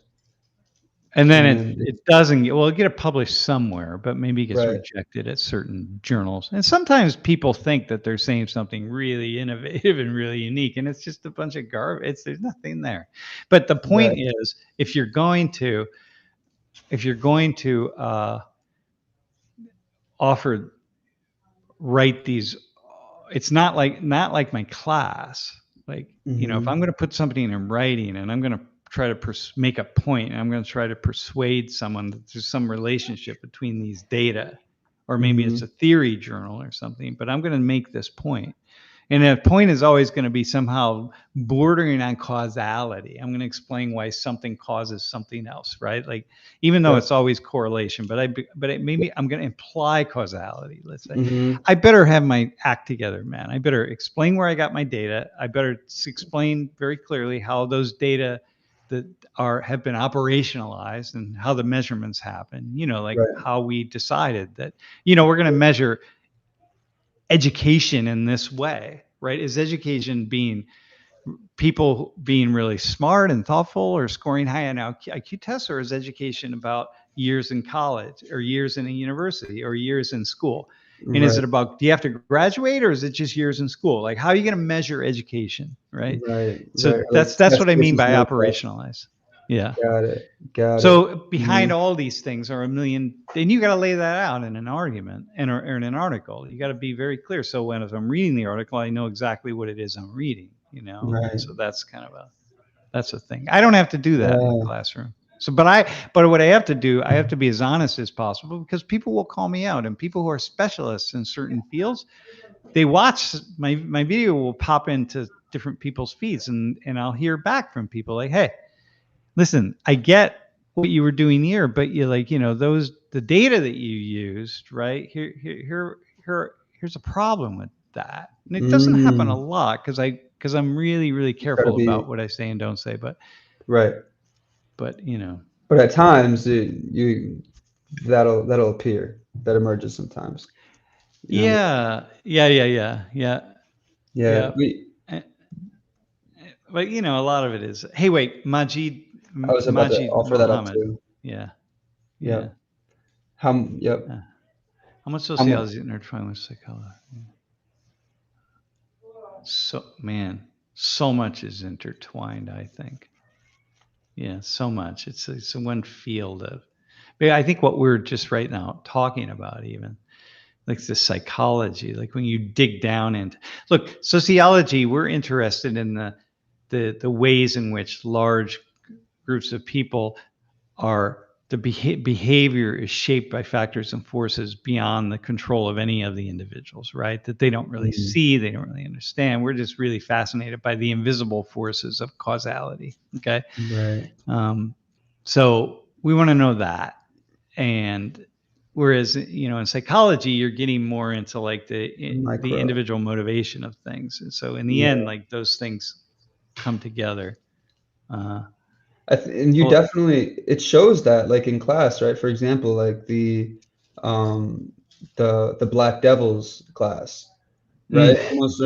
And then and it then it doesn't get, well, it get published somewhere, but maybe it gets right, rejected at certain journals. And sometimes people think that they're saying something really innovative and really unique, and it's just a bunch of garbage. There's nothing there. But the point right. is, if you're going to offer write these, it's not like my class. Like, if I'm Mhm, going to put something in writing and I'm going to try to make a point and I'm going to try to persuade someone that there's some relationship between these data, or maybe it's mhm. a theory journal or something, but I'm going to make this point. And that point is always going to be somehow bordering on causality. I'm going to explain why something causes something else, right? Like, even though Yep, it's always correlation, maybe I'm going to imply causality. Let's say, mhm. I better have my act together, man. I better explain where I got my data. I better explain very clearly how those data that have been operationalized and how the measurements happen. Like Right, how we decided that, we're going to measure education in this way, right? Is education being people being really smart and thoughtful or scoring high on IQ tests, or is education about years in college or years in a university or years in school? And is right, it about, do you have to graduate, or is it just years in school? Like, how are you going to measure education, right? right, So right, like that's test what I mean versus by no test. operationalize. Yeah. Got it, got it. So behind Mhm, all these things are a million, and you got to lay that out in an argument or in an article. You got to be very clear. So when, if I'm reading the article, I know exactly what it is I'm reading, and right. so that's a thing. I don't have to do that in the Yeah, classroom. So, but what I have to do, I have to be as honest as possible, because people will call me out, and people who are specialists in certain fields, they watch my video will pop into different people's feeds, and I'll hear back from people like, hey, listen, I get what you were doing here, but you like, the data that you used, right? Here's a problem with that. And it doesn't happen a mm, lot, because I'm really, really you gotta careful be about what I say and don't say, right, but. but at times, that'll appear, that emerges sometimes, you know? Yeah. Yeah, yeah, yeah, yeah, Yeah, yeah. we Eh, but a lot of it is, hey, wait, I was about to Majid offer that up Mohammed. too. Yeah, yeah. Yep. Yep. Uh, how much How mu sociology intertwined with psychology? So, man, so much is intertwined, I think. Yeah, so much. It's one field of, but I think what we're just right now talking about, even like the psychology, like when you dig down into, look, sociology, we're interested in the ways in which large groups of people are, the behavior is shaped by factors and forces beyond the control of any of the individuals, right? That they don't really mhm, see, they don't really understand. We're just really fascinated by the invisible forces of causality. Okay. right, Um, so we want to know that. And whereas, in psychology, you're getting more into like the micro. individual motivation of things. And so in the Yeah, end, like those things come together. Uh, And you Well, definitely it shows that like in class, right? For example, like um the Black Devils class, right? mm, Almost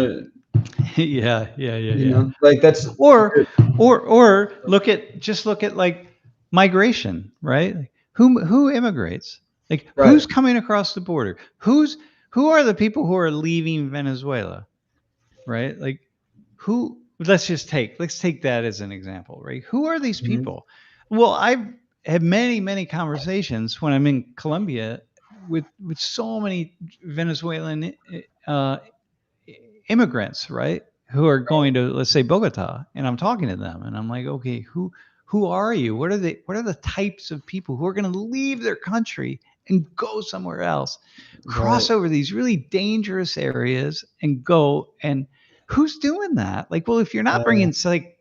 yeah, yeah, yeah, you yeah. know, like that's Or look at like migration, right? Like, who immigrates? Like right. who's coming across the border? Who are the people who are leaving Venezuela, right? Like who let's take that as an example, right? Who are these Mhm. people? Well, I've had many conversations when I'm in Colombia with so many Venezuelan immigrants, right? Who are going to, let's say, Bogota, and I'm talking to them, and I'm like, okay, who are you? What are the types of people who are going to leave their country and go somewhere else, Right. cross over these really dangerous areas, and go and who's doing that? Like, well, if you're not Yeah. bringing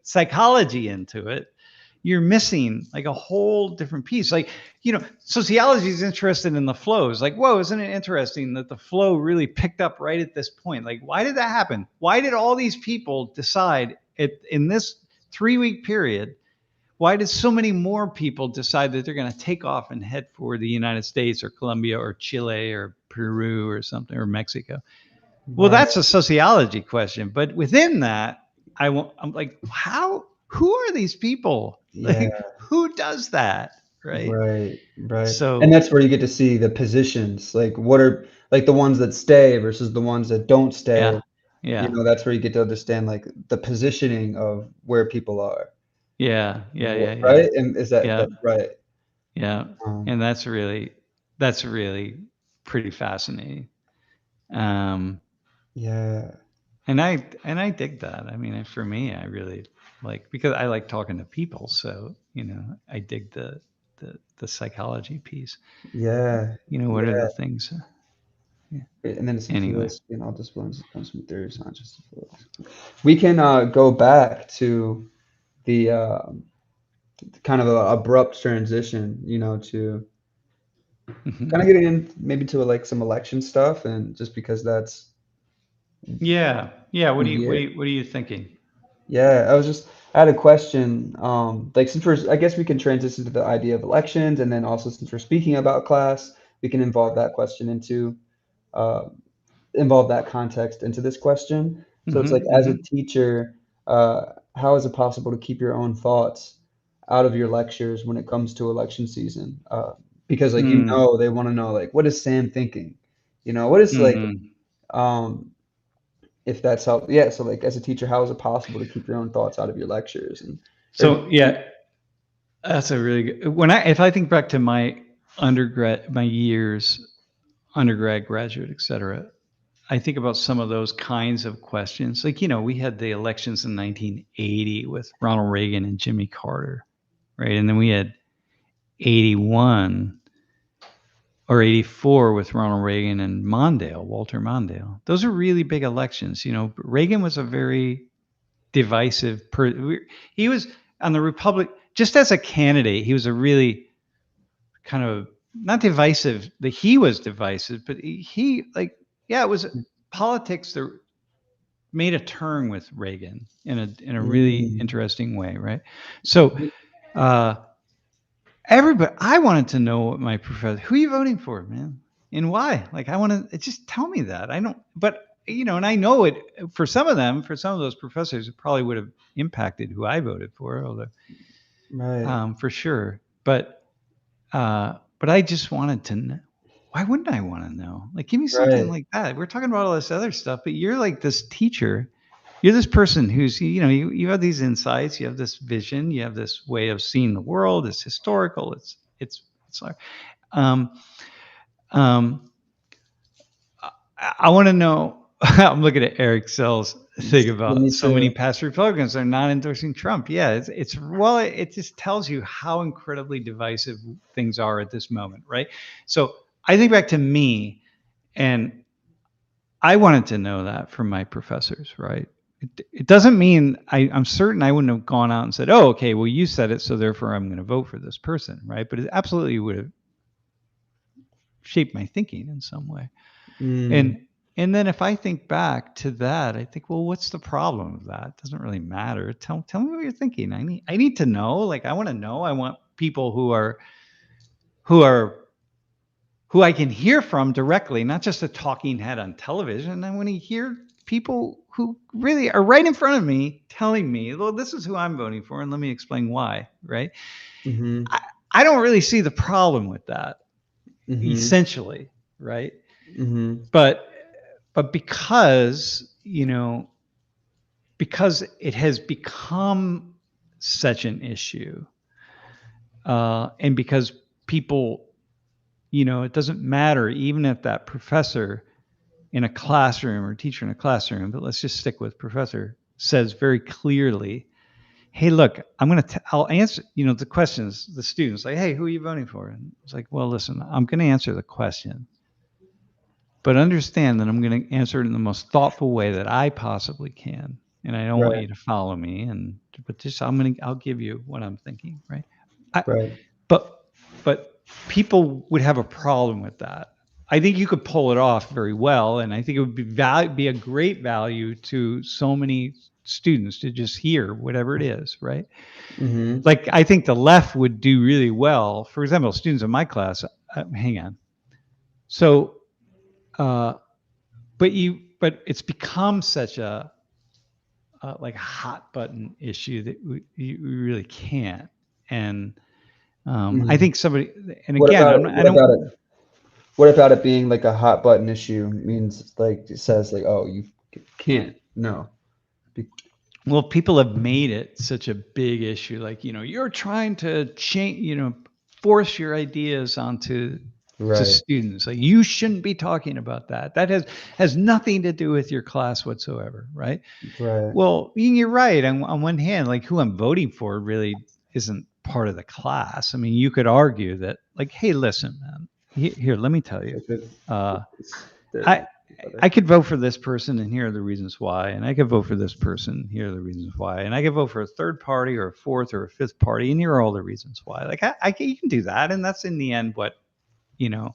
psychology into it, you're missing like a whole different piece. Like, sociology is interested in the flows. Like, whoa, isn't it interesting that the flow really picked up right at this point? Like, why did that happen? Why did all these people decide in this 3-week period? Why did so many more people decide that they're going to take off and head for the United States or Colombia or Chile or Peru or something, or Mexico? Well, Right. that's a sociology question. But within that, I'm like, who are these people? Yeah. Like, who does that? Right. Right. Right. And So that's where you get to see the positions, like what are like the ones that stay versus the ones that don't stay. yeah, yeah, That's where you get to understand like the positioning of where people are. yeah, yeah, yeah, yeah, Right? And is that yeah, that's right. yeah. Um, And that's really pretty fascinating. Um, yeah. and I dig that. I mean, for me, I really like, because I like talking to people. So I dig the psychology piece. Yeah. What are Yeah. the things? Yeah. And then it's in Anyway. philosophy and all disciplines comes from theories, not just philosophy. We can go back to the kind of a abrupt transition, to kind of Mhm. getting in maybe to like some election stuff, and just because that's Yeah, yeah. What the do you what year. do you what are you thinking? Yeah, I had a question. Like since I guess we can transition to the idea of elections, and then also since we're speaking about class, we can uh, involve that context into this question. So it's like, Mhm, as a mhm, teacher, how is it possible to keep your own thoughts out of your lectures when it comes to election season? Because like mm, they want to know like what is Sam thinking? What is like mhm. um, if that's how yeah. So like as a teacher, how is it possible to keep your own thoughts out of your lectures and or So yeah, that's a really good. If I think back to my my years, undergrad, graduate, etc. I think about some of those kinds of questions. Like, we had the elections in 1980 with Ronald Reagan and Jimmy Carter, right? And then we had 81 or 84 with Ronald Reagan and Walter Mondale. Those are really big elections. Reagan was a very divisive he was on the Republic, just as a candidate, he was a really kind of not divisive, that he was divisive, but he like, yeah, it was politics that made a turn with Reagan in a really mm, interesting way, right? So uh everybody, I wanted to know what my professor, who are you voting for, man? And why? Like, I want to just tell me that. I don't, but and I know it for some of them, for some of those professors, it probably would have impacted who I voted for, although right, for sure. But I just wanted to know. Why wouldn't I want to know? Like, give me something right, like that. We're talking about all this other stuff, but you're like this teacher. You're this person who's, you have these insights, you have this vision, you have this way of seeing the world. It's historical. It's like, um, um, I want to know. I'm looking at Eric Sell's thing me about so too. many past Republicans are not endorsing Trump. Yeah, it just tells you how incredibly divisive things are at this moment, right? So I think back to me, and I wanted to know that from my professors, right? It doesn't mean I'm certain I wouldn't have gone out and said, "Oh, okay, well, you said it, so therefore I'm going to vote for this person," right? But it absolutely would have shaped my thinking in some way. Mm, And And then if I think back to that, I think, well, what's the problem with that? It doesn't really matter. Tell me what you're thinking. I need to know. Like, I want to know. I want people who are who I can hear from directly, not just a talking head on television. I want to hear people who really are right in front of me telling me, well, this is who I'm voting for, and let me explain why, right? Mhm. I, I don't really see the problem with that, Mhm. essentially, right? Mhm. But because, because it has become such an issue, and because people, it doesn't matter even if that professor in a classroom or teacher in a classroom, but let's just stick with professor, says very clearly, hey, look, I'll answer, the questions, the students, like, hey, who are you voting for? And it's like, well, listen, I'm going to answer the question, but understand that I'm going to answer it in the most thoughtful way that I possibly can. And I don't want Right. you to follow me. But just, I'll give you what I'm thinking. Right. I, Right. but, but people would have a problem with that. I think you could pull it off very well. And I think it would be a great value to so many students to just hear whatever it is. Right. Mhm. Like, I think the left would do really well. For example, students in my class, hang on. So, uh, but it's become such a like a hot button issue that we really can't. And I Mhm. think somebody, and What again, about it I what about don't. it what about it being, like, a hot button issue means, like, it says, like, "Oh, you can't. No." Be Well, people have made it such a big issue. Like, you're trying to change, force your ideas onto to Right. students. Like, you shouldn't be talking about that. That has nothing to do with your class whatsoever, right? Right. Well, you're right. On one hand, like, who I'm voting for really isn't part of the class. I mean, you could argue that, like, hey, listen, man, here, let me tell you. If it Uh, there I other I could vote for this person, and here are the reasons why, and I could vote for this person, here are the reasons why, and I could vote for a third party or a fourth or a fifth party, and here are all the reasons why. Like, you can do that, and that's in the end what you know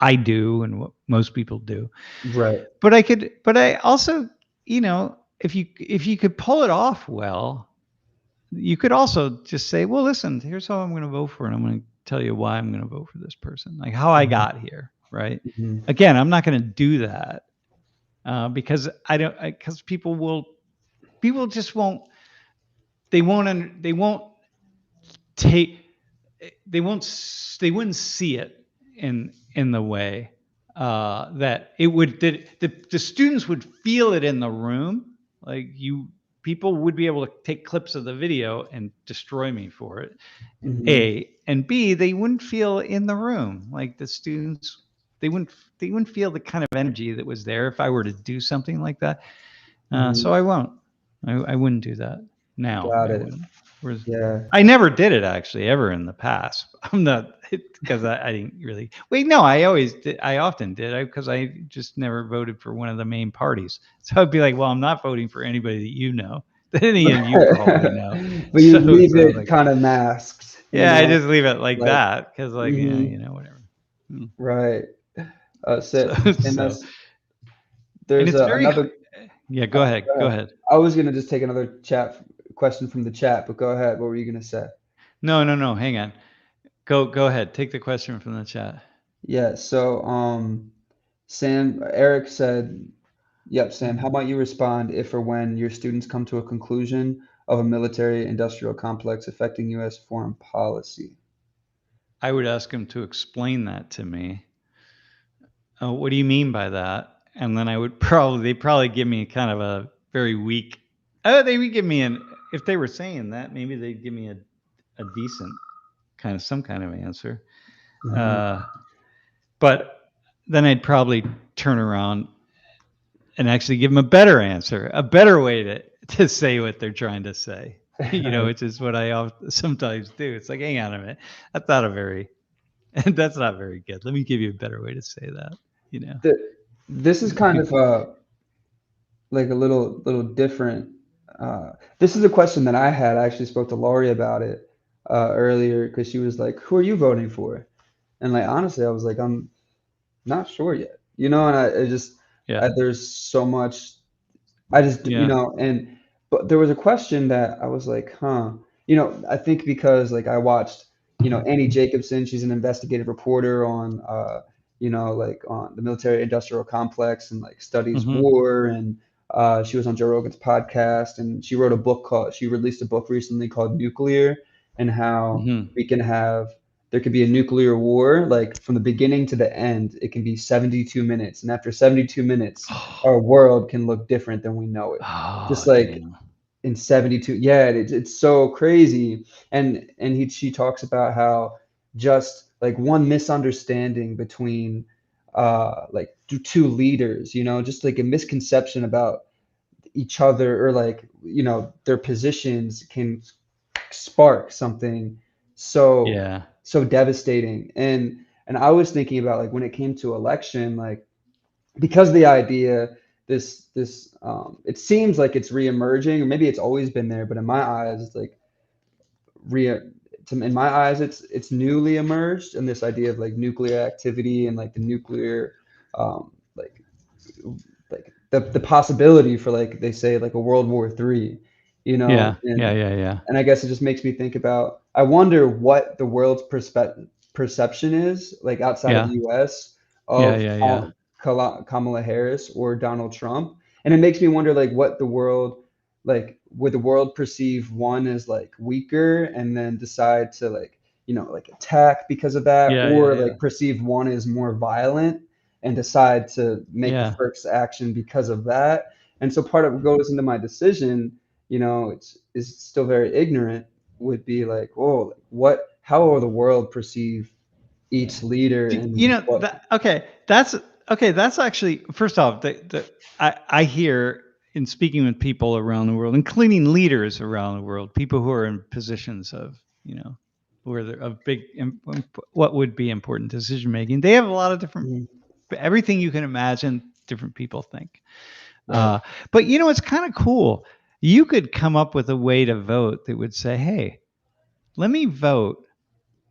I do, and what most people do. Right. But I also, if you could pull it off well, you could also just say, well, listen, here's how I'm going to vote for, and I'm going to tell you why I'm going to vote for this person, like how I Mhm. got here, right? Mhm. Again, I'm not going to do that because I don't, because people just won't, they won't take, they wouldn't see it in the way that it would, that the students would feel it in the room. Like, people would be able to take clips of the video and destroy me for it. Mhm. A and B, they wouldn't feel in the room. Like, the students, they wouldn't they wouldn't feel the kind of energy that was there if I were to do something like that. So Mhm. I won't. I wouldn't do that now. Got I it. wouldn't. Whereas Yeah. I never did it actually ever in the past. I'm not, because I didn't really. Wait, no, I always did. I often did because I just never voted for one of the main parties. So I'd be like, well, I'm not voting for anybody that you know, that any of you probably know. But you leave So it like, kinda masked, you yeah, I know? just leave it like Like that because, like, yeah, mhm. whatever. Mm. Right. So So and so, and there's it's very. another Yeah, oh, go ahead. go Go ahead. ahead. I was gonna just take another chat question from the chat, but go ahead. What were you gonna say? No, no, no. Hang on. Go ahead. Take the question from the chat. Yeah, so, Eric said, "Yep, Sam, how Mhm. about you respond if or when your students come to a conclusion of a military-industrial complex affecting US foreign policy?" I would ask him to explain that to me. What do you mean by that? And then I would they'd probably give me kind of a very weak. Oh, they would give me an. If they were saying that, maybe they'd give me a decent some kind of answer. Mhm, Uh, but then I'd probably turn around and actually give them a better answer, a better way to say what they're trying to say. Which is what I sometimes do. It's like, hang on a minute, that's not a very, that's not very good. Let me give you a better way to say that. You know. th this is kind of, like a little different. This is a question that I had. I actually spoke to Laurie about it, earlier because she was like, "Who are you voting for?" And, like, honestly, I was like, "I'm not sure yet." And I just Yeah. there's so much I just, Yeah. but there was a question that I was like, huh. I think because like I watched, Annie Jacobson, she's an investigative reporter on, like on the military industrial complex and like studies Mhm. war. And she was on Joe Rogan's podcast and she released a book recently called Nuclear, and how Mhm. we can have, there could be a nuclear war, like from the beginning to the end, it can be 72 minutes. And after 72 minutes, our world can look different than we know it. Just Oh, like damn. in 72, yeah, it's so crazy. And she talks about how just like one misunderstanding between like two leaders, just like a misconception about each other, or like, their positions can spark something so Yeah. so devastating. And I was thinking about like when it came to election, like because the idea, this it seems like it's reemerging, or maybe it's always been there, but in my eyes it's like re in my eyes it's newly emerged, and this idea of like nuclear activity and like the nuclear like the possibility for, like they say, like a World War III, Yeah. Yeah, and yeah, yeah. I guess it just makes me think about, I wonder what the world's perception is, like outside of the Yeah. US, Yeah, of yeah, yeah. Kamala Harris or Donald Trump. And it makes me wonder, like, what the world, like, would the world perceive one as like weaker and then decide to like, like attack because of that, Yeah, yeah, or yeah. like perceive one as more violent and decide to make the Yeah. first action because of that. And so part of what goes into my decision, it's is still very ignorant, would be like, oh, how will the world perceive each leader You and know what? that okay. That's okay. That's actually first off, I hear in speaking with people around the world, including leaders around the world, people who are in positions of where they're of what would be important decision making. They have a lot of different Mhm. everything you can imagine. Different people think, Right, but it's kind of cool. You could come up with a way to vote that would say, "Hey, let me vote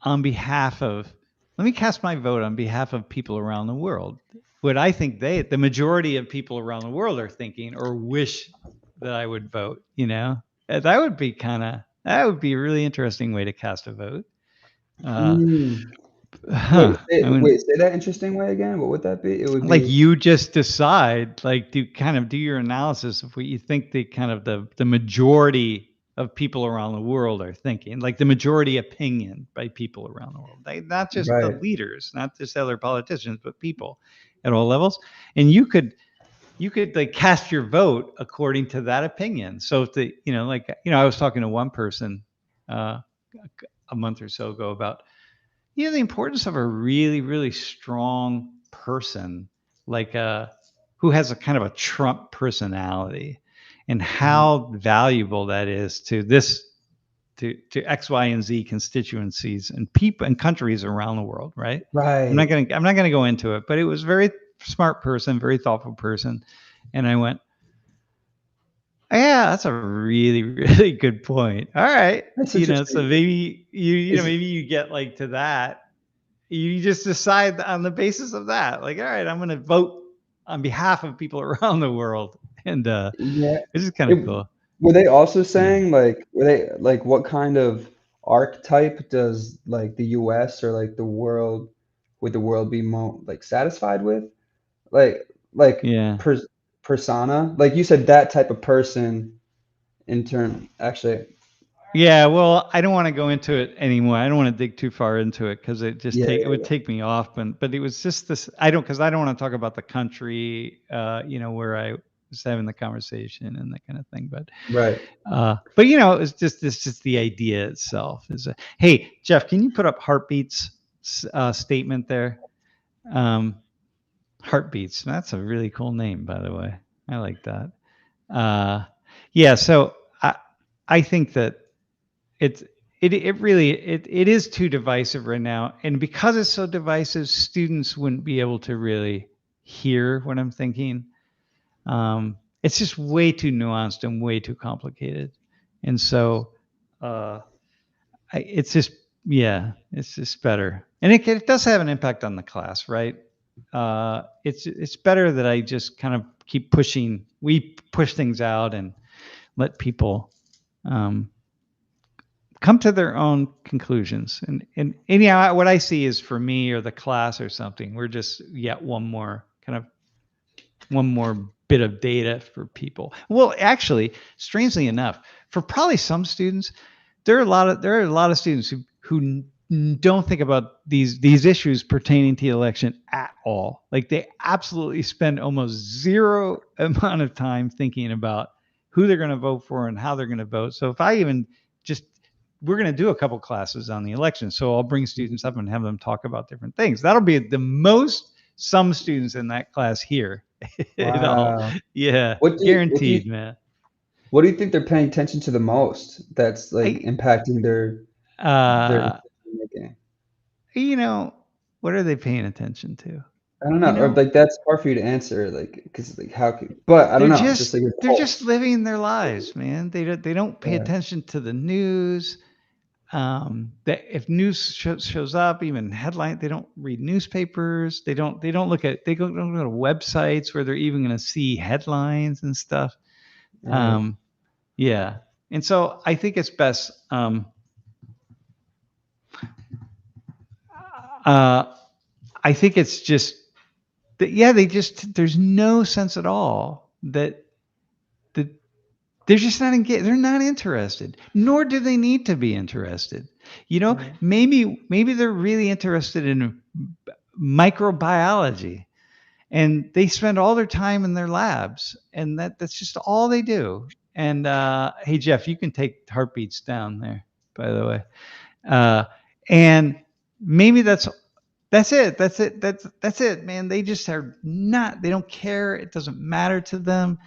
on behalf of let me cast my vote on behalf of people around the world. What I think the majority of people around the world are thinking or wish that I would vote, that would be a really interesting way to cast a vote. Uh, mm. huh. I mean, Wait, say that interesting way again, what would that be? It would like be you just decide, like do your analysis of what you think the majority of people around the world are thinking, like the majority opinion by people around the world. Not just the right. leaders, not just other politicians, but people at all levels. And you could like cast your vote according to that opinion. So if I was talking to one person uh, a month or so ago about the importance of a really, really strong person, like who has a kind of a Trump personality, and Mhm. how valuable that is to X, Y, and Z constituencies and people and countries around the world. Right? Right. I'm not gonna go into it, but it was a very smart person, very thoughtful person, and I went, yeah, that's a really, really good point. All right, That's so interesting. maybe Is maybe you get like to that, you just decide on the basis of that, like, all right, I'm going to vote on behalf of people around the world, and Yeah. it's just kind of It cool. Were they also Yeah. saying, like, were they like, what kind of archetype does like the US or like the world, would the world be more like satisfied with? Like like Yeah. persona? Like you said, that type of person in turn, actually. Yeah. Well, I don't want to go into it anymore. I don't want to dig too far into it because Yeah, it would yeah, take me off. But it was just this. I don't want to talk about the country, where I was having the conversation and that kind of thing. yeah. Right. But it's just the idea itself is. Hey, Jeff, can you put up Heartbeats statement there? Um, Heartbeats. That's a really cool name, by the way. I like that. Uh, yeah. So I think that it's it really it is too divisive right now, and because it's so divisive, students wouldn't be able to really hear what I'm thinking. It's just way too nuanced and way too complicated, and so uh, it's just, yeah, it's just better, and it does have an impact on the class, right? it's better that I just kind of keep pushing. We push things out and let people come to their own conclusions. And anyhow, what I see is for me or the class or something, we're just yet one more bit of data for people. Well, actually, strangely enough, for probably some students, there are a lot of students who don't think about these issues pertaining to the election at all. Like they absolutely spend almost zero amount of time thinking about who they're going to vote for and how they're going to vote. So if I even just we're going to do a couple classes on the election, so I'll bring students up and have them talk about different things. That'll be the most some students in that class here. It all, Wow. yeah, What do you what do guaranteed, you man. what do you think they're paying attention to the most that's, like, I impacting their uh decision making? you know, what are they paying attention to? I don't You know, or, know, like, that's hard for you to answer, like, 'cause, like, how could but I don't know, just, like, your they're just pulse. living their lives, man. They don't pay Yeah, attention to the news. That if news shows up, even headline, they don't read newspapers. They don't look at don't go to websites where they're even going to see headlines and stuff. right. Um, yeah, and so I think it's best. Uh, I think it's just that, yeah, there's no sense at all that they're just not engaged. They're not interested, nor do they need to be interested. Right. Maybe they're really interested in microbiology, and they spend all their time in their labs, and that's just all they do. And hey, Jeff, you can take heartbeats down there, by the way. Uh, and maybe that's it. That's it, man. They just are not. They don't care. It doesn't matter to them,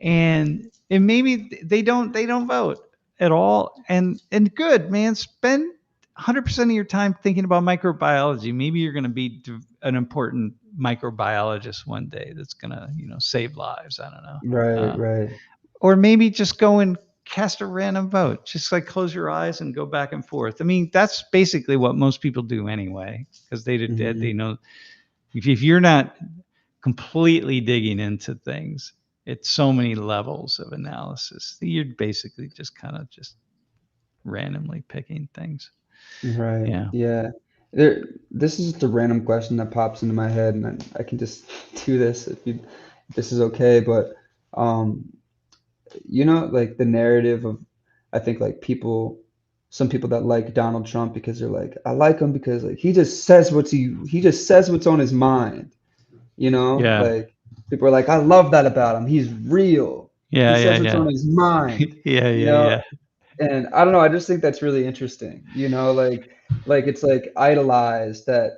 and maybe they don't vote at all. And good, man. Spend 100% of your time thinking about microbiology. Maybe you're going to be an important microbiologist one day that's going to save lives. I don't know. Right, right. Or maybe just go and cast a random vote. Just like close your eyes and go back and forth. I mean, that's basically what most people do anyway, because they Mhm. know if you're not completely digging into things, it's so many levels of analysis. You're basically just kind of just randomly picking things. Right, Yeah. yeah. There this is just a random question that pops into my head, and I can just do this if this is okay, but, um, like, the narrative of I think, like, some people that like Donald Trump because they're like, "I like him because, like, he just says what's on his mind," Yeah. Like, people are like, "I love that about him, he's real. He Yeah. Yeah. says what's Yeah. on his mind," Yeah. you Yeah. know? Yeah. And I don't know, I just think that's really interesting, like it's, like, idolized that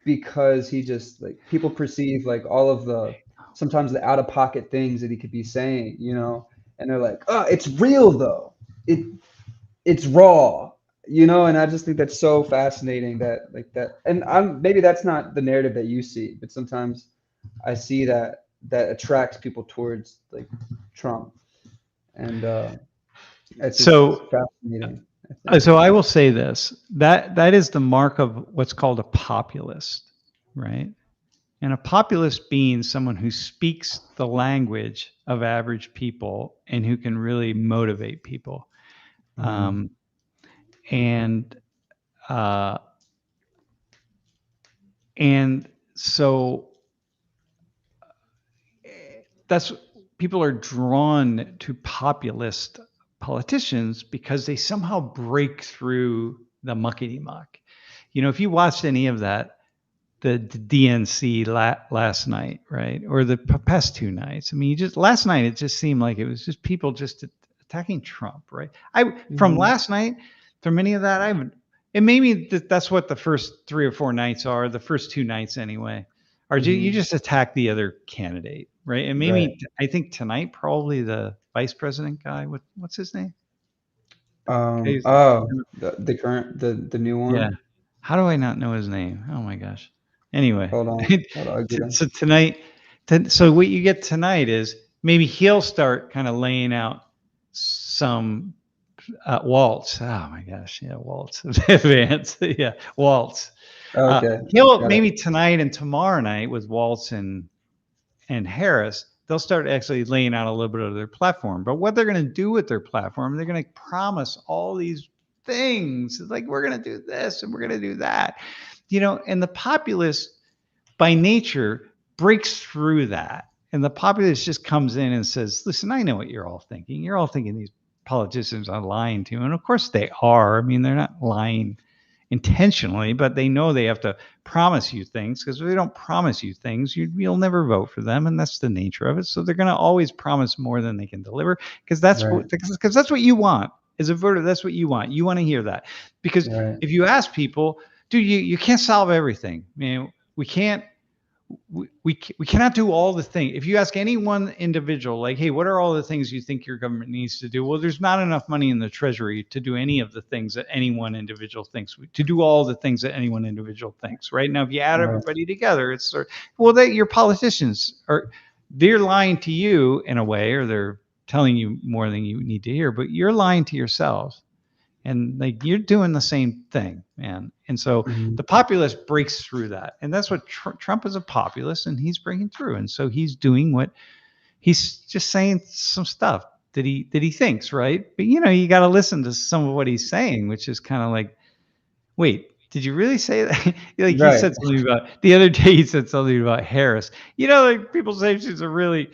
because he just like, people perceive, like, all of the sometimes the out of pocket things that he could be saying, and they're like, "Oh, it's real though. It it's raw," and I just think that's so fascinating that like that and I'm maybe that's not the narrative that you see, but sometimes I see that attracts people towards, like, Trump, and, it's just So fascinating, I think. So I will say this, that is the mark of what's called a populist, right? And a populist being someone who speaks the language of average people and who can really motivate people. Mhm. Um, and uh, and so that's people are drawn to populist politicians because they somehow break through the muckety muck. If you watched any of that, the DNC last night, right? Or the past 2 nights. I mean, just last night, it just seemed like it was just people just attacking Trump, right? From Mhm. last night, from any of that, I haven't. It made me that's what the first 3 or 4 nights are. The first 2 nights anyway, are you Mhm. just attack the other candidate, right? And Right. maybe I think tonight probably the vice president guy. What's his name? He's- Oh, the current the new Yeah. one? How do I not know his name? Oh my gosh. Anyway, Hold on, I'll get him. so tonight, so what you get tonight is maybe he'll start kind of laying out some waltz. Oh my gosh, yeah, waltz advance, yeah, waltz. Okay, He'll got it. maybe tonight and tomorrow night with Waltz and Harris, they'll start actually laying out a little bit of their platform. But what they're going to do with their platform, they're going to promise all these things. It's like, we're going to do this and we're going to do that, and the populace by nature breaks through that. And the populace just comes in and says, listen, I know what you're all thinking. You're all thinking these politicians are lying to you. And of course they are. I mean, they're not lying intentionally, but they know they have to promise you things, because if they don't promise you things, you'll never vote for them, and that's the nature of it. So they're going to always promise more than they can deliver, because that's Right, what you want as a voter. That's what you want. You want to hear that, because right, if you ask people, dude, you can't solve everything. I mean, we can't we cannot do all the things. If you ask any one individual, like, hey, what are all the things you think your government needs to do? Well, there's not enough money in the treasury to do any of the things that any one individual thinks, to do all the things that any one individual thinks. Right now, if you add right, everybody together, it's well, your politicians they're lying to you in a way, or they're telling you more than you need to hear, but you're lying to yourselves. And like, you're doing the same thing, man. And so mhm, the populist breaks through that, and that's what Trump is, a populist, and he's breaking through. And so he's doing what he's just saying, some stuff that he thinks, right. But you got to listen to some of what he's saying, which is kind of like, wait, did you really say that? Like, he right. said something about the other day. He said something about Harris. Like, people say she's a really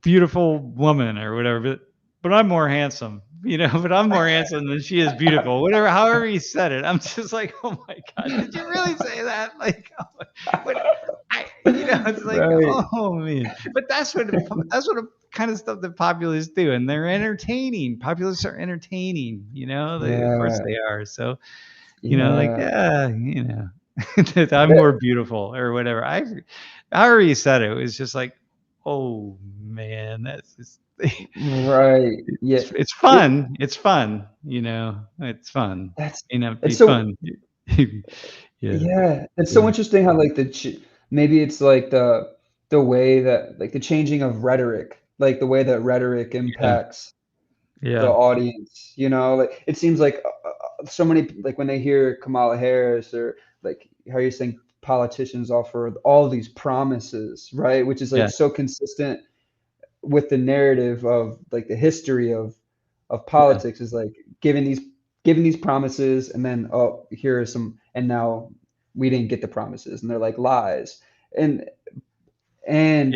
beautiful woman or whatever, but I'm more handsome, but I'm more handsome than she is beautiful. Whatever, however he said it, I'm just like, oh my God, did you really say that? Like, oh what it's like, Right. oh man. But that's what kind of stuff that populists do, and they're entertaining. Populists are entertaining, of course Yeah, they are. So, like, yeah. yeah, that I'm That more beautiful or whatever. However you said it, it was just like, oh man, that's just right, yeah. it's It fun. It's fun, it's fun. that's Be it's so fun. Yeah. yeah, it's so Yeah. interesting how, like, maybe it's, like, the way that like, the changing of rhetoric, like, the way that rhetoric Yeah. impacts the Yeah. audience, like, it seems like, so many like, when they hear Kamala Harris or, like, how you're saying politicians offer all these promises, right? Which is, like, Yeah. so consistent with the narrative of, like, the history of Yeah. politics is, like, giving these promises and then, "Oh, here are some and now we didn't get the promises," and they're, like, lies. And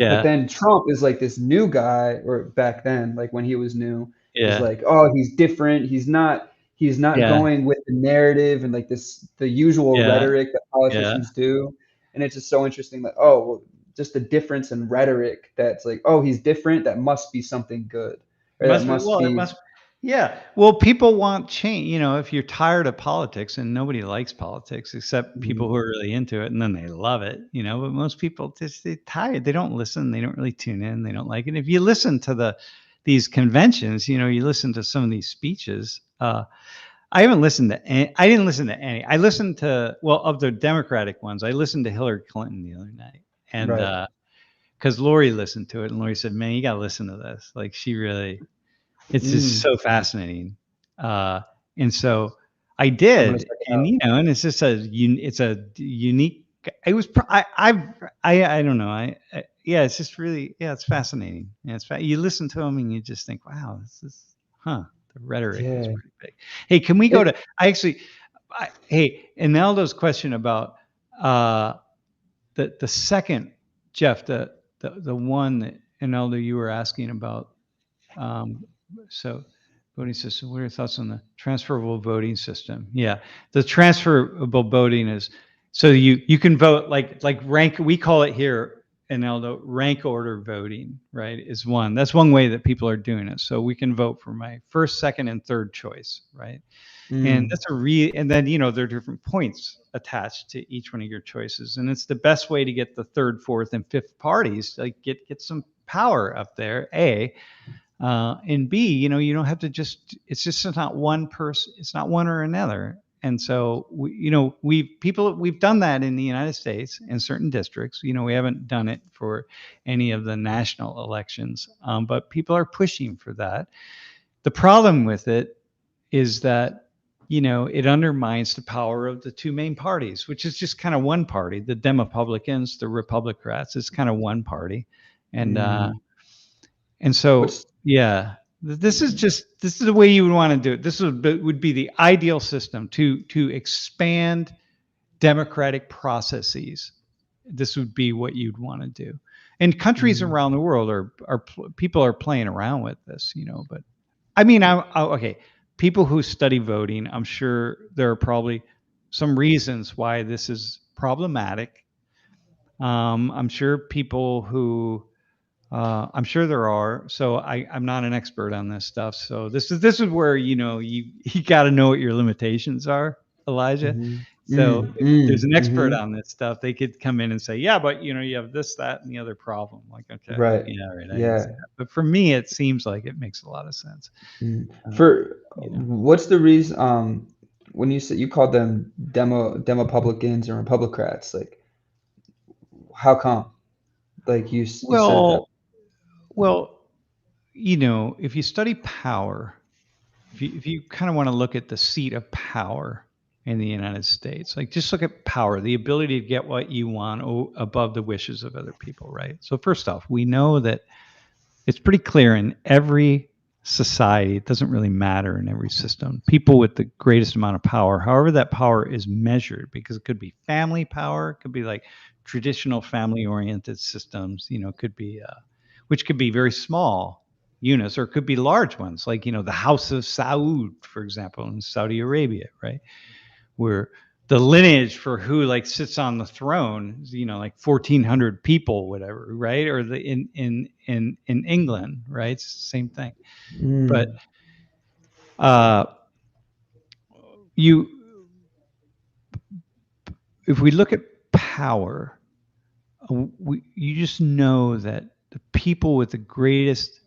but Yeah. then Trump is, like, this new guy or back then, like, when he was new, is Yeah. like, "Oh, he's different. He's not Yeah. going with the narrative and, like, the usual Yeah. rhetoric that Yeah. politicians do." And it's just so interesting that, oh, well, just the difference in rhetoric that's like, "Oh, he's different. That must be something good." Or that Must be, must well, it be must, yeah. Well, people want change. If you're tired of politics, and nobody likes politics except people mhm, who are really into it, and then they love it, but most people just, they're tired. They don't listen. They don't really tune in. They don't like it. If you listen to these conventions, you listen to some of these speeches. I haven't listened to any, I didn't listen to any. I listened to, well, of the Democratic ones, I listened to Hillary Clinton the other night. And right. because Lori listened to it, and Lori said, man, you got to listen to this. Like, she really, it's just Mm, so fascinating. Uh, and so I I'm gonna did, check it and out. and it's just it's a unique. It was, I don't know. Yeah, it's just really, yeah, it's fascinating. Yeah, you listen to them and you just think, wow, this is, huh, the rhetoric is Yeah. pretty big. Hey, can we go It to, hey, Inaldo's question about, uh, the second, Jeff, the one that Inaldo, you were asking about, um, so voting system. What are your thoughts on the transferable voting system? Yeah, the transferable voting is, so you can vote like rank. We call it here in Eldo rank order voting. Right, is one. That's one way that people are doing it. So we can vote for my first, second, and third choice. Right, and mm, that's and then there are different points attached to each one of your choices, and it's the best way to get the third, fourth, and fifth parties, like get some power up there. And B, you don't have to it's just not one person, it's not one or another. And so we've done that in the United States in certain districts. We haven't done it for any of the national elections, but people are pushing for that. The problem with it is that it undermines the power of the two main parties, which is just kind of one party, the Republicans, the Republicrats. It's kind of one party. And Mm. and so, What's yeah, this is the way you would want to do it. This would be the ideal system to expand democratic processes. This would be what you'd want to do. And countries mm, around the world are people are playing around with this, but I mean, okay. People who study voting, I'm sure there are probably some reasons why this is problematic. I'm sure people who I'm sure there are. So I'm not an expert on this stuff. So this is where you got to know what your limitations are, Elijah. mhm, So if there's an expert mhm. on this stuff, they could come in and say, yeah, but you have this, that, and the other problem. Like, okay, Right. yeah, right, I didn't see Yeah. that. But for me, it seems like it makes a lot of sense. Mm. Uh, For you know. what's the reason, when you said you called them Demopublicans and Republicrats, like, how come? Like, you said that. Well, well, if you study power, if you kind of want to look at the seat of power in the United States, like just look at power, the ability to get what you want above the wishes of other people, right? So first off, we know that it's pretty clear in every society, it doesn't really matter in every system. People with the greatest amount of power, however that power is measured, because it could be family power, it could be like traditional family-oriented systems, could be which could be very small units or it could be large ones, like the House of Saud, for example, in Saudi Arabia, right? Where the lineage for who like sits on the throne, like 1,400 people, whatever, right? Or the in England, right? It's the same thing. But Mm, uh, you, if we look at power, you just know that the people with the greatest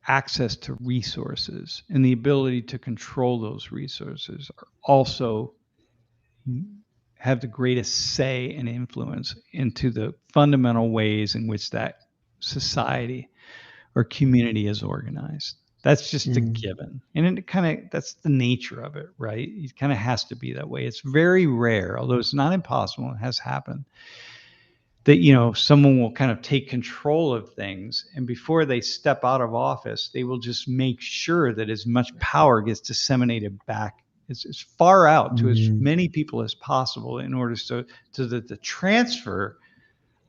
access to resources and the ability to control those resources are also have the greatest say and influence into the fundamental ways in which that society or community is organized. That's just a mm, given. And that's the nature of it, right? It kind of has to be that way. It's very rare, although it's not impossible, it has happened, that someone will kind of take control of things, and before they step out of office they will just make sure that as much power gets disseminated back as far out to as mm, many people as possible in order so that the transfer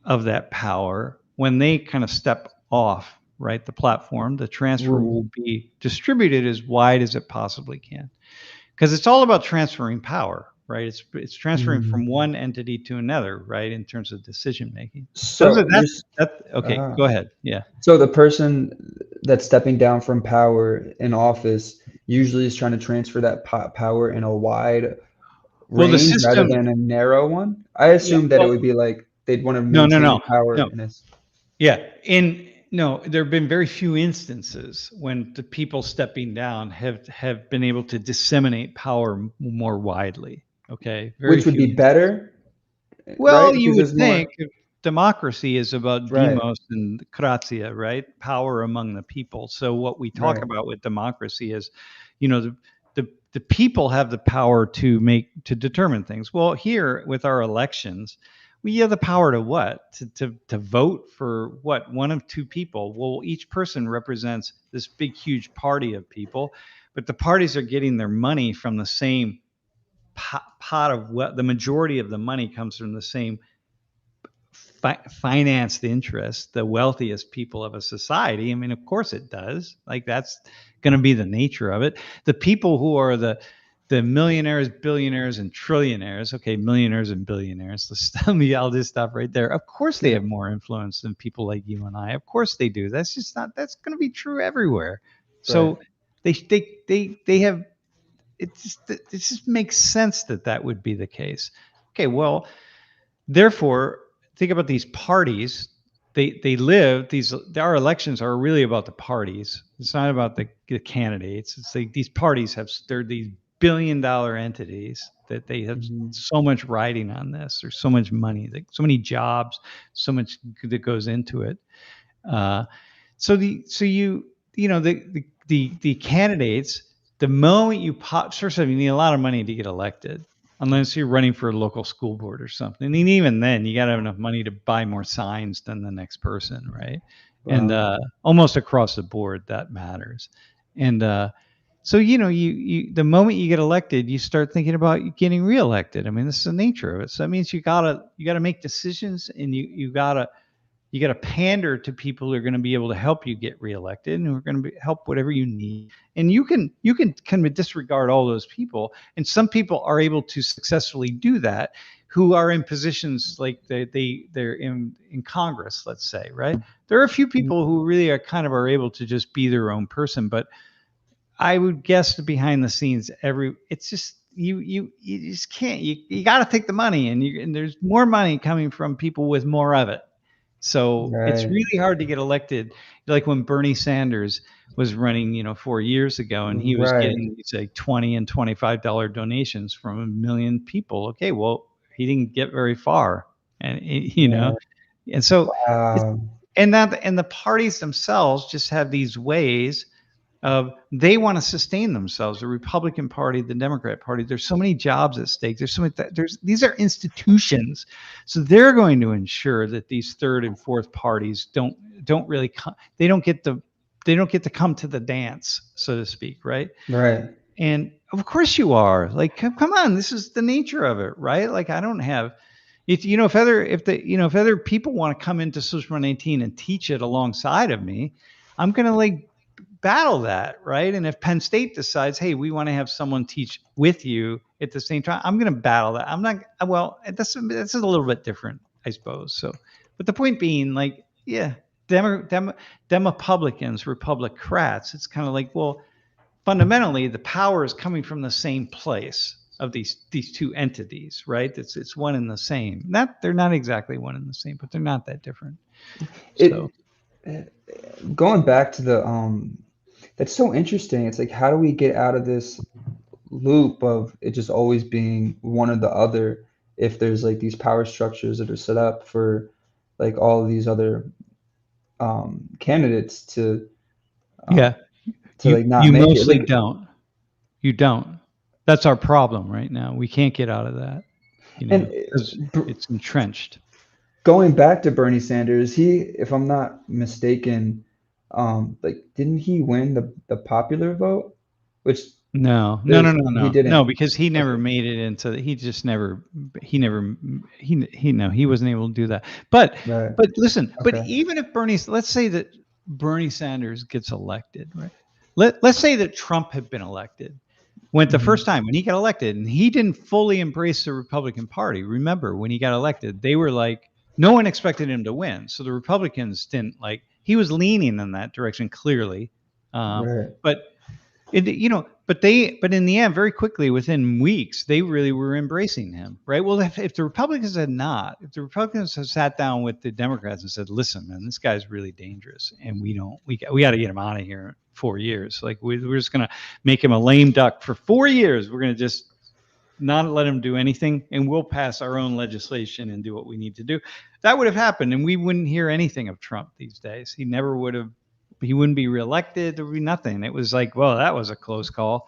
of that power, when they kind of step off, right, the platform, the transfer mm, will be distributed as wide as it possibly can, because it's all about transferring power, right? It's transferring mm. from one entity to another, right? In terms of decision making. Those are So that's that. Okay, uh, go ahead. Yeah. so the person that's stepping down from power in office usually is trying to transfer that power in a wide Well, the range rather system. than a narrow one? I Yeah. assumed that it Well, would be like they'd want to no, no, maintain the no, power no. in this. Yeah. In no, there have been very few instances when the people stepping down have been able to disseminate power more widely. Okay, very Which would few be instances. better, right? Well, you Because would there's think more. if democracy is about Right, demos and kratia, right? Power among the people. So what we talk right. about with democracy is, the people have the power to determine things. Well, here with our elections, we have the power to what? To vote for what? One of two people. Well, each person represents this big, huge party of people, but the parties are getting their money from the same pot of what the majority of the money comes from the same financed interest, the wealthiest people of a society. I mean, of course it does. Like that's going to be the nature of it. The people who are the millionaires, billionaires, and trillionaires. Okay, millionaires and billionaires. Let's I'll just stop right there. Of course, they Okay. have more influence than people like you and I. Of course, they do. That's just not. That's going to be true everywhere. Right. So they have. It just makes sense that that would be the case. Okay, well, therefore, think about these parties. They live these. Our elections are really about the parties. It's not about the candidates. It's like these parties they're these billion-dollar entities that they have Mhm. so much riding on this. There's so much money, like so many jobs, so much that goes into it. Uh, so the so you know the candidates. the moment you pop, first of all, you need a lot of money to get elected, unless you're running for a local school board or something. And even then, you got to have enough money to buy more signs than the next person, right? And Wow. almost across the board, that matters. And so you the moment you get elected, you start thinking about getting reelected. I mean, this is the nature of it. So that means you gotta make decisions, and you gotta pander to people who are going to be able to help you get reelected, and who are going to help whatever you need. And you can kind of disregard all those people, and some people are able to successfully do that, who are in positions like they're in Congress, let's say, right? There are a few people who really are able to just be their own person, but I would guess that behind the scenes, it's just you just can't. You got to take the money, and there's more money coming from people with more of it. So it's Right. really hard to get elected. Like when Bernie Sanders was running, 4 years ago, and he was Right. getting these like $20 and $25 donations from a million people. Okay, well, he didn't get very far, and Right. and so it's Wow. and the parties themselves just have these ways of, they want to sustain themselves. The Republican Party, the Democrat Party, there's so many jobs at stake. There's so many, these are institutions. So they're going to ensure that these third and fourth parties don't really come, they don't get to come to the dance, so to speak, right? Right. And of course you are. Like, come on, this is the nature of it, right? Like, I don't have, if other people want to come into Social 118 and teach it alongside of me, I'm gonna like battle that, right? And if Penn State decides, hey, we want to have someone teach with you at the same time, I'm going to battle that. I'm not, well, that's a little bit different, I suppose. So, but the point being, like, yeah, Republicans, Republicrats, it's kind of like, well, fundamentally, the power is coming from the same place of these two entities, right? It's one and the same. Not They're not exactly one and the same, but they're not that different. So It going back to the that's so interesting. It's like, how do we get out of this loop of it just always being one or the other, if there's like these power structures that are set up for like all of these other candidates yeah, to like not you make it mostly like. don't. You don't. That's our problem right now. We can't get out of that, And because it's entrenched. going back to Bernie Sanders, he, if I'm not mistaken, like didn't he win the popular vote? Which No, no, no, there's no, he no, no, didn't. because he never Okay. made it into. He just never. He never. He no. He wasn't able to do that. But Right. but listen. But Okay. even if let's say that Bernie Sanders gets elected, right? Let's say that Trump had been elected. Went the first Mhm. time when he got elected, and he didn't fully embrace the Republican Party. Remember, when he got elected, they were like, no one expected him to win. So the Republicans didn't like, he was leaning in that direction clearly. Right. But but in the end, very quickly, within weeks, they really were embracing him, right? Well, if the Republicans had not, if the Republicans had sat down with the Democrats and said, "Listen, man, this guy's really dangerous, and we got to get him out of here in 4 years. Like, we're just gonna make him a lame duck for 4 years. We're gonna just not let him do anything, and we'll pass our own legislation and do what we need to do." That would have happened, and we wouldn't hear anything of Trump these days. He never would have. He wouldn't be reelected. There would be nothing. It was like, well, that was a close call.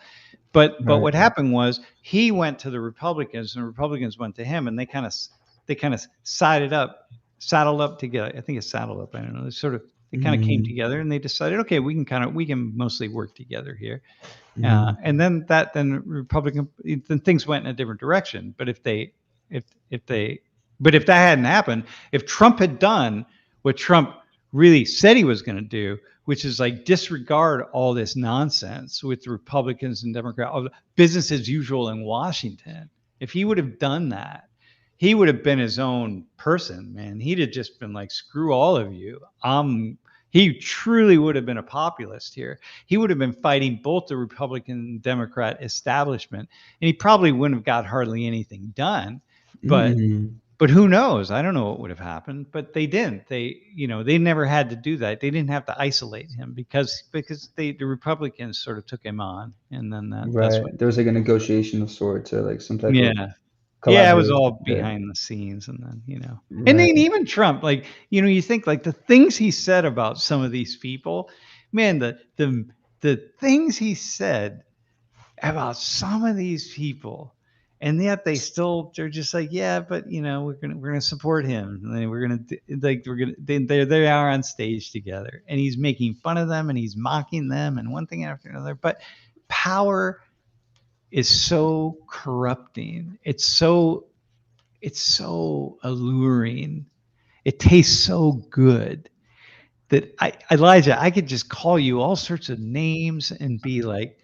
But Right. what happened was, he went to the Republicans, and the Republicans went to him, and they kind of saddled up together. I think it's saddled up. I don't know. They kind of came Mhm. together, and they decided, okay, we can mostly work together here. Mhm. And then Republican, then things went in a different direction. But if they but if that hadn't happened, if Trump had done what Trump really said he was going to do, which is like disregard all this nonsense with the Republicans and Democrats, business as usual in Washington, if he would have done that, he would have been his own person, man. He'd have just been like, screw all of you. He truly would have been a populist here. He would have been fighting both the Republican and Democrat establishment, and he probably wouldn't have got hardly anything done. But Mhm. but who knows? I don't know what would have happened. But they didn't. They never had to do that. They didn't have to isolate him, because the Republicans sort of took him on, and then that's what. Right. There was like a negotiation of sorts, or like some type of Yeah. Yeah, it was collaboration all there. behind the scenes, and then, and then Right. even Trump, like, you think like the things he said about some of these people, man, the things he said, about some of these people, and yet they're just like, yeah, but we're gonna support him, and we're gonna like we're gonna they are on stage together, and he's making fun of them and he's mocking them and one thing after another. But power is so corrupting. It's so alluring. It tastes so good that Elijah, I could just call you all sorts of names and be like,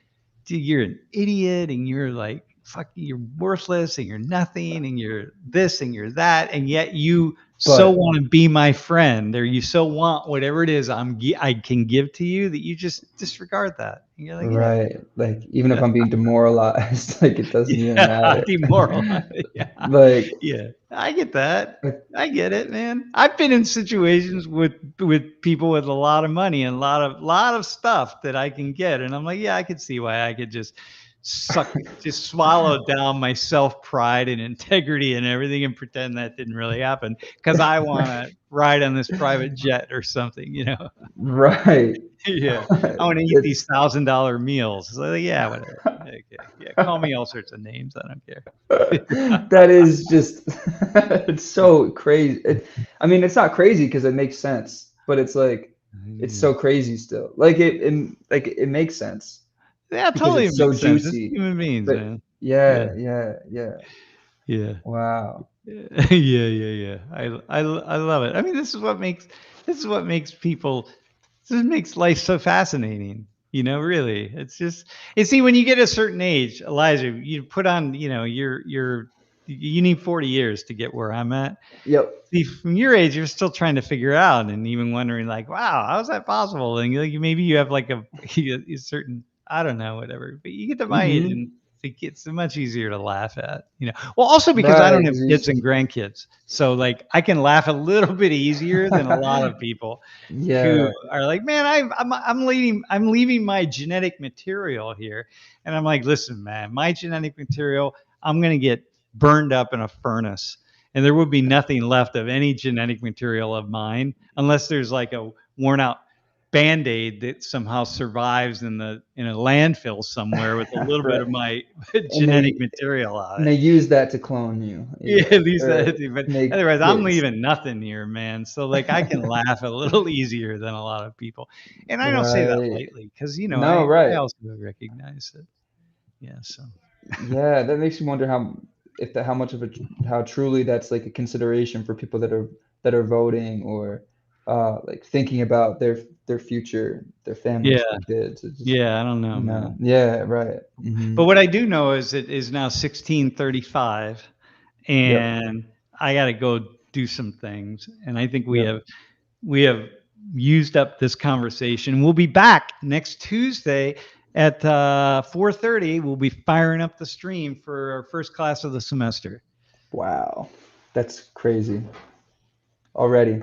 dude, you're an idiot, and you're like, fuck, you're worthless, and you're nothing, and you're this, and you're that, and yet you so But want to be my friend, or you so want whatever it is I can give to you that you just disregard that. And you're like, yeah, right, like even if I'm being demoralized, like it doesn't even yeah, matter. demoralized. Yeah, Like, yeah, I get that. like, I get it, man. I've been in situations with people with a lot of money and a lot of stuff that I can get, and I'm like, yeah, I could see why I could just swallow down my self pride and integrity and everything and pretend that didn't really happen because I want to ride on this private jet or something. right. Yeah, I want to eat these It's $1,000 meals. So yeah, whatever. Okay, yeah, call me all sorts of names. I don't care. that is just it's so crazy. I mean, it's not crazy because it makes sense, but it's like it's Yeah. so crazy still. Like it makes sense Yeah, because totally it's so makes sense. It's juicy. human beings, But man. Yeah, yeah. yeah. Wow. Yeah, yeah. I love it. I mean, this is what makes people this makes life so fascinating. Really. It's just see when you get a certain age, Elijah, you put on, you need 40 years to get where I'm at. Yep. See, from your age, you're still trying to figure out and even wondering, like, wow, how's that possible? And maybe you have like a certain, I don't know, whatever. But you get to my age, and Mhm. it's much easier to laugh at. Well, also because I don't Right. have 'Cause you kids just and grandkids, so like I can laugh a little bit easier than a lot of people who yeah. are like, man, I'm leaving my genetic material here, and I'm like, listen, man, my genetic material, I'm gonna get burned up in a furnace, and there would be nothing left of any genetic material of mine unless there's like a worn out band-aid that somehow survives in a landfill somewhere with a little bit Right. of my And genetic material on they it. use that to clone you, Yeah, at least or that, but make otherwise I'm kids. leaving nothing here, man. So like I can laugh a little easier than a lot of people. And I don't say that Right. lightly because No, I right. also recognize it. Yeah, so Yeah, that makes me wonder how much of a how truly that's like a consideration for people that are voting or like thinking about their future, their families, yeah, their kids. It's just, yeah, I don't know, man. yeah, right. But what I do know is it is now 16:35, Yep. and I got to go do some things. And I think we Yep. have we have used up this conversation. We'll be back next Tuesday at 4:30. We'll be firing up the stream for our first class of the semester. Wow. That's crazy. Already.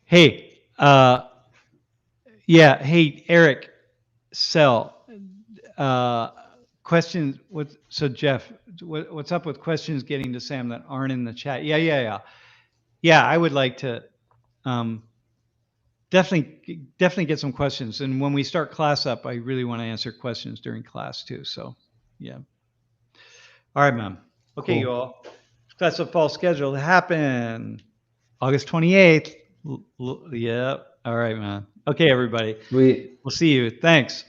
Hey, yeah. Hey, Eric, Sell. Uh, questions. So Jeff, what's up with questions getting to Sam that aren't in the chat? Yeah. I would like to um, definitely get some questions. And when we start class up, I really want to answer questions during class too. So, yeah. All right, ma'am. Okay, you Cool. all. Class of fall schedule to happen August 28th. Yeah. All right, man. Okay, everybody. Sweet. We'll see you. Thanks.